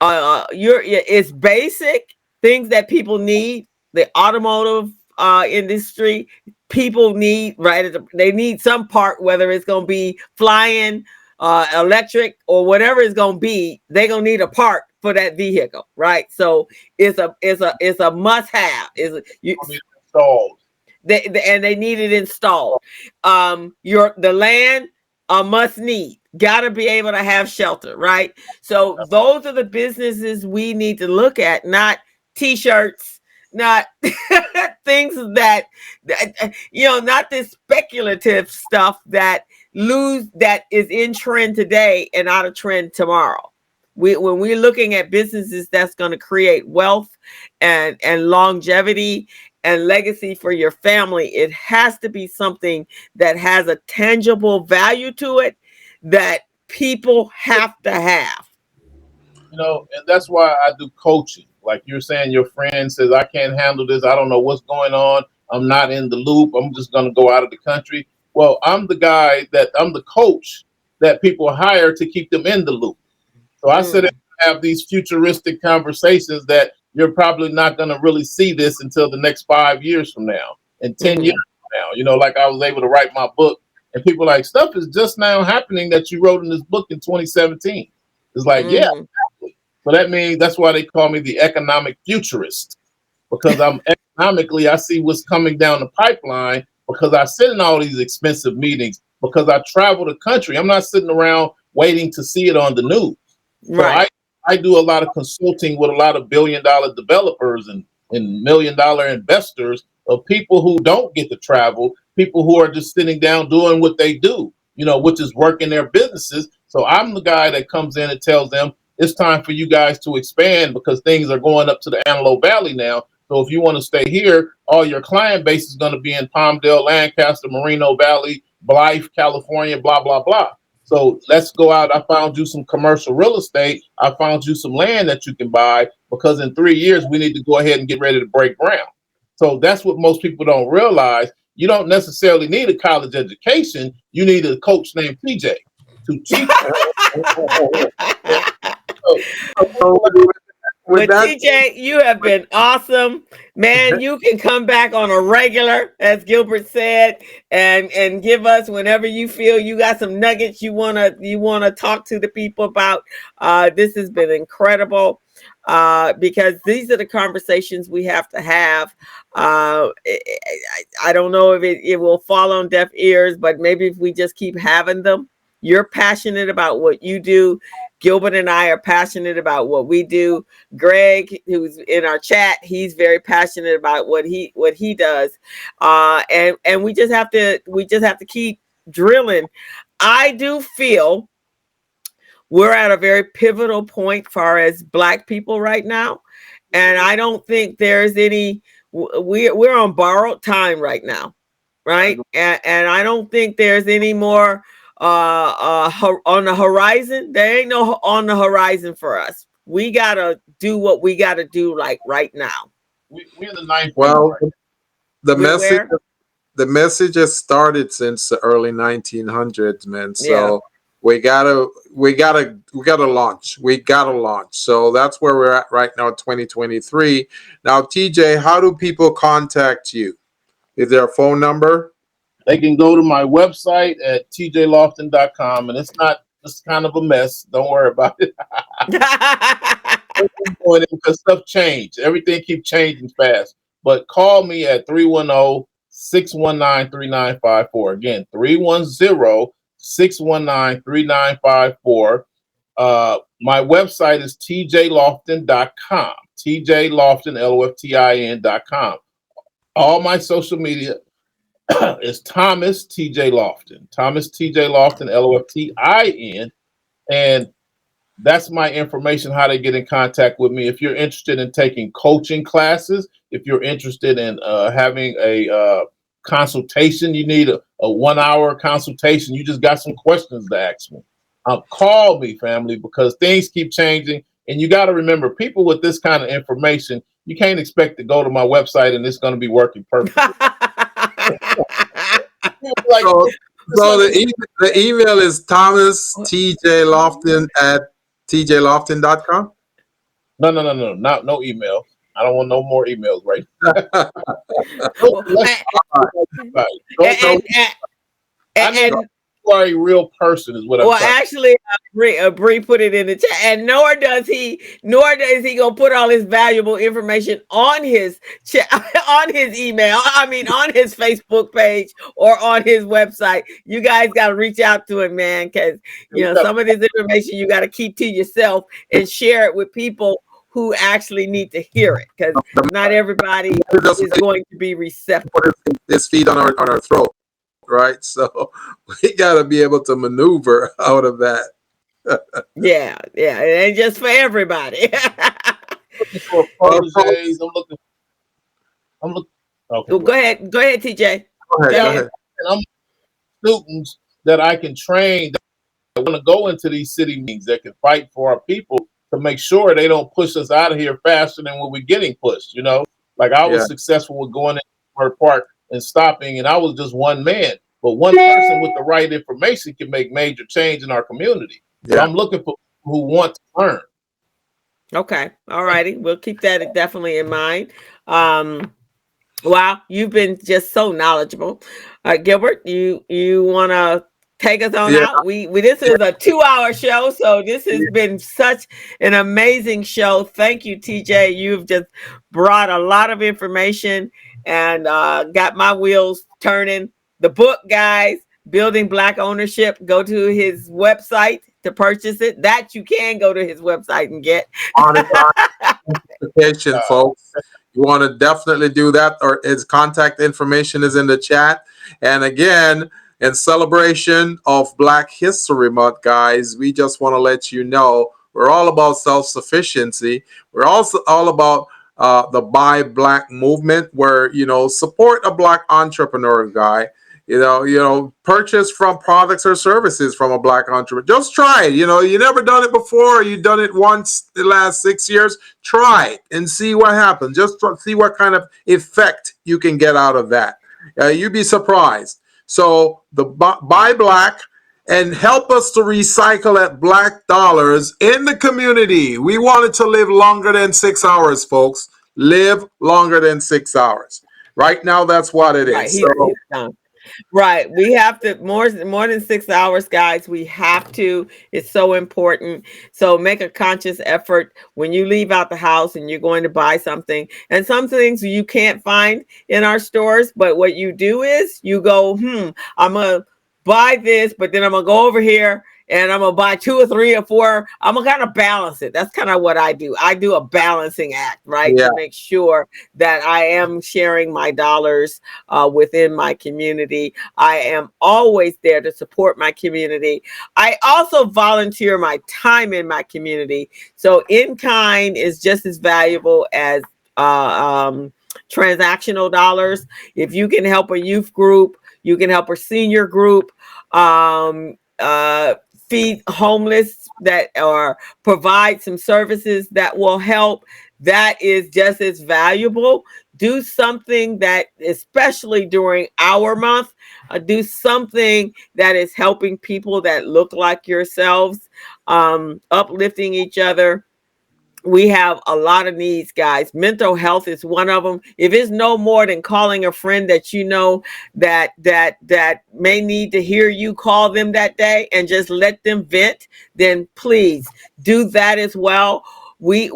Speaker 3: it's basic things that people need. The automotive industry, people need, right? They need some part, whether it's going to be flying, electric, or whatever it's going to be. They're going to need a part for that vehicle, right? So it's a must have.
Speaker 4: Installed.
Speaker 3: And they need it installed. The land, a must need. Got to be able to have shelter, right? So those are the businesses we need to look at, not t-shirts, not things that not this speculative stuff that is in trend today and out of trend tomorrow. When we're looking at businesses that's going to create wealth and longevity and legacy for your family, it has to be something that has a tangible value to it that people have to have.
Speaker 4: You know, and that's why I do coaching. Like you're saying, your friend says, I can't handle this. I don't know what's going on. I'm not in the loop. I'm just going to go out of the country. Well, I'm the coach that people hire to keep them in the loop. So I sit and have these futuristic conversations that you're probably not going to really see this until the next 5 years from now and 10 years from now. You know, like I was able to write my book and people are like, stuff is just now happening that you wrote in this book in 2017. It's like, yeah. Exactly. So that means that's why they call me the economic futurist, because I'm economically, I see what's coming down the pipeline because I sit in all these expensive meetings, because I travel the country. I'm not sitting around waiting to see it on the news.
Speaker 3: Right.
Speaker 4: So I do a lot of consulting with a lot of billion-dollar developers and million-dollar investors of people who don't get to travel, people who are just sitting down doing what they do, you know, which is working their businesses. So I'm the guy that comes in and tells them it's time for you guys to expand because things are going up to the Antelope Valley now. So if you want to stay here, all your client base is going to be in Palmdale, Lancaster, Moreno Valley, Blythe, California, blah, blah, blah. So let's go out. I found you some commercial real estate. I found you some land that you can buy, because in 3 years, we need to go ahead and get ready to break ground. So that's what most people don't realize. You don't necessarily need a college education. You need a coach named PJ to teach you.
Speaker 3: But TJ, you have been awesome, man. You can come back on a regular, as Gilbert said, and give us whenever you feel you got some nuggets you wanna talk to the people about. This has been incredible, because these are the conversations we have to have. I don't know if it will fall on deaf ears, but maybe if we just keep having them, You're passionate about what you do. Gilbert and I are passionate about what we do. Greg, who's in our chat, he's very passionate about what he does. And we just have to keep drilling. I do feel we're at a very pivotal point far as Black people right now. And I don't think there's any, we're on borrowed time right now. Right. And I don't think there's any more on the horizon. There ain't no on the horizon for us. We got to do what we got to do like right now.
Speaker 4: We're in the ninth.
Speaker 2: Well, the
Speaker 3: Where?
Speaker 2: message has started since the early 1900s, man. So we gotta launch. We gotta launch. So that's where we're at right now, 2023. Now, TJ, how do people contact you? Is there a phone number?
Speaker 4: They can go to my website at tjlofton.com, and it's kind of a mess. Don't worry about it. Because stuff changed. Everything keeps changing fast. But call me at 310-619-3954. Again, 310-619-3954. My website is tjlofton.com. tjlofton, Loftin.com. All my social media is Thomas TJ Lofton. Thomas TJ Lofton, Loftin. And that's my information, how to get in contact with me. If you're interested in taking coaching classes, if you're interested in having a consultation, you need a 1 hour consultation, you just got some questions to ask me. Call me, family, because things keep changing. And you got to remember, people with this kind of information, you can't expect to go to my website and it's going to be working perfectly.
Speaker 2: So the email is Thomas TJ Lofton at tjlofton.com.
Speaker 4: No email. I don't want no more emails, right? And you are a real person, is what I'm saying.
Speaker 3: Well, actually, Bree put it in the chat, and nor is he gonna put all his valuable information on his on his email. I mean, on his Facebook page or on his website. You guys got to reach out to him, man, because some of this information you got to keep to yourself and share it with people who actually need to hear it, because not everybody is going to be receptive.
Speaker 2: This feed on our throat. Right, so we got to be able to maneuver out of that.
Speaker 3: Yeah, it ain't just for everybody.
Speaker 4: For proteges, I'm looking. Okay,
Speaker 3: well, go ahead, TJ.
Speaker 2: Go ahead.
Speaker 4: And I'm students that I can train that want to go into these city meetings that can fight for our people to make sure they don't push us out of here faster than we're getting pushed. Like I was successful with going into our park and stopping, and I was just one man. But one person with the right information can make major change in our community. So I'm looking for people who want to learn.
Speaker 3: Okay, all righty. We'll keep that definitely in mind. Wow, you've been just so knowledgeable. Gilbert, you want to take us on out? We this is a 2-hour show, so this has been such an amazing show. Thank you, TJ. You've just brought a lot of information and got my wheels turning. The book, guys, Building Black Ownership. Go to his website to purchase it. That you can go to his website and get.
Speaker 2: Folks. You want to definitely do that, or his contact information is in the chat. And again, in celebration of Black History Month, guys, we just want to let you know we're all about self-sufficiency. We're also all about the Buy Black movement, where support a Black entrepreneur, guy. Purchase from products or services from a Black entrepreneur. Just try it. You never done it before. You done it once the last 6 years. Try it and see what happens. Just see what kind of effect you can get out of that. You'd be surprised. So the Buy Black, and help us to recycle at Black dollars in the community. We wanted to live longer than 6 hours, folks. Live longer than 6 hours. Right now, that's what it is.
Speaker 3: Right, he's done. Right. We have to more than 6 hours, guys. We have to. It's so important. So make a conscious effort when you leave out the house and you're going to buy something. And some things you can't find in our stores, but what you do is you go, I'm gonna buy this, but then I'm gonna go over here and I'm gonna buy 2 or 3 or 4. I'm gonna kind of balance it. That's kind of what I do. I do a balancing act, right,
Speaker 2: Yeah.
Speaker 3: to make sure that I am sharing my dollars within my community. I am always there to support my community. I also volunteer my time in my community. So in kind is just as valuable as transactional dollars. If you can help a youth group, you can help a senior group, feed homeless that or provide some services that will help. That is just as valuable. Do something that, especially during our month, do something that is helping people that look like yourselves, uplifting each other. We have a lot of needs, guys. Mental health is one of them. If it's no more than calling a friend that you know that may need to hear you call them that day and just let them vent, then please do that as well. We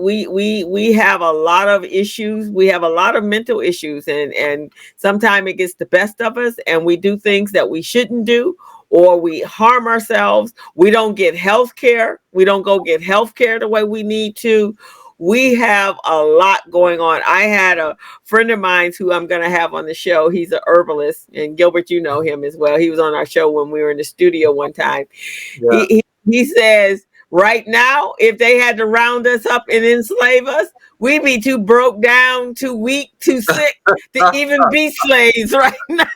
Speaker 3: have a lot of issues. We have a lot of mental issues, and sometimes it gets the best of us, and we do things that we shouldn't do, or we harm ourselves. We don't get health care. We don't go get health care the way we need to. We have a lot going on. I had a friend of mine who I'm going to have on the show. He's an herbalist, and Gilbert, you know him as well. He was on our show when we were in the studio one time.
Speaker 2: Yeah.
Speaker 3: He says, right now, if they had to round us up and enslave us, we'd be too broke down, too weak, too sick to even be slaves right now.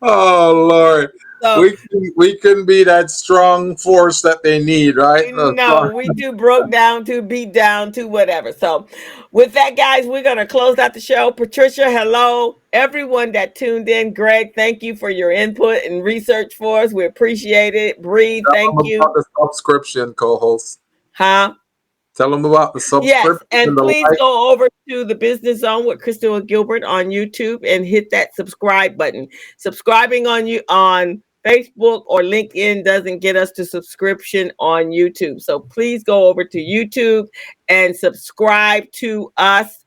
Speaker 2: Oh Lord,
Speaker 3: So,
Speaker 2: we couldn't be that strong force that they need, right?
Speaker 3: no, we too broke down, too beat down, too whatever. So, with that, guys, we're going to close out the show. Patricia, hello. Everyone that tuned in, Greg, thank you for your input and research for us. We appreciate it. Bree, thank you.
Speaker 2: About the subscription, co-host.
Speaker 3: Huh?
Speaker 2: Tell them about the subscription.
Speaker 3: Yes, and please
Speaker 2: like.
Speaker 3: go over to the Business Zone with Crystal and Gilbert on YouTube and hit that subscribe button. Subscribing on Facebook or LinkedIn doesn't get us to subscription on YouTube. So please go over to YouTube and subscribe to us.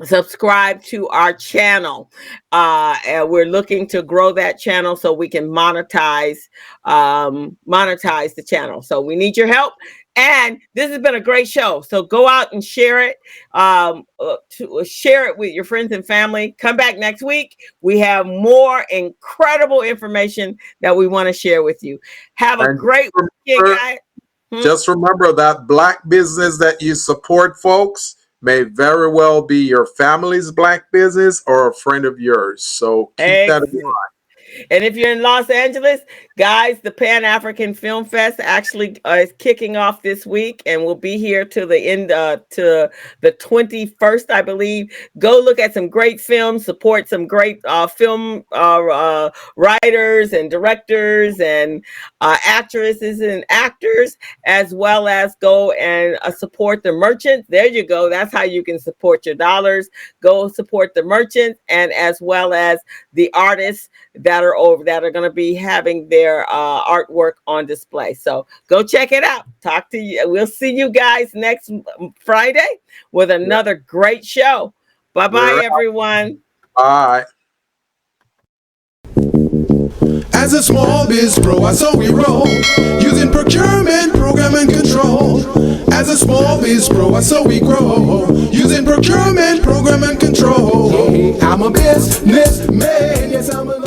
Speaker 3: Subscribe to our channel, and we're looking to grow that channel so we can monetize the channel. So we need your help, and this has been a great show. So go out and share it, share it with your friends and family. Come back next week. We have more incredible information that we want to share with you. Have a great weekend, guys.
Speaker 2: Just remember that Black business that you support, folks, may very well be your family's Black business or a friend of yours. So keep that in mind.
Speaker 3: And if you're in Los Angeles, guys, the Pan-African Film Fest actually is kicking off this week, and we'll be here to the end, to the 21st, I believe. Go look at some great films, support some great film writers and directors and actresses and actors, as well as go and support the merchants. There you go. That's how you can support your dollars. Go support the merchants, and as well as the artists that are going to be having their artwork on display. So go check it out. Talk to you. We'll see you guys next Friday with another great show. Bye-bye, everyone.
Speaker 2: Bye.
Speaker 1: As a small biz pro, I saw we roll, using procurement, program, and control. As a small biz pro, I saw we grow, using procurement, program, and control. I'm a businessman, yes, I'm a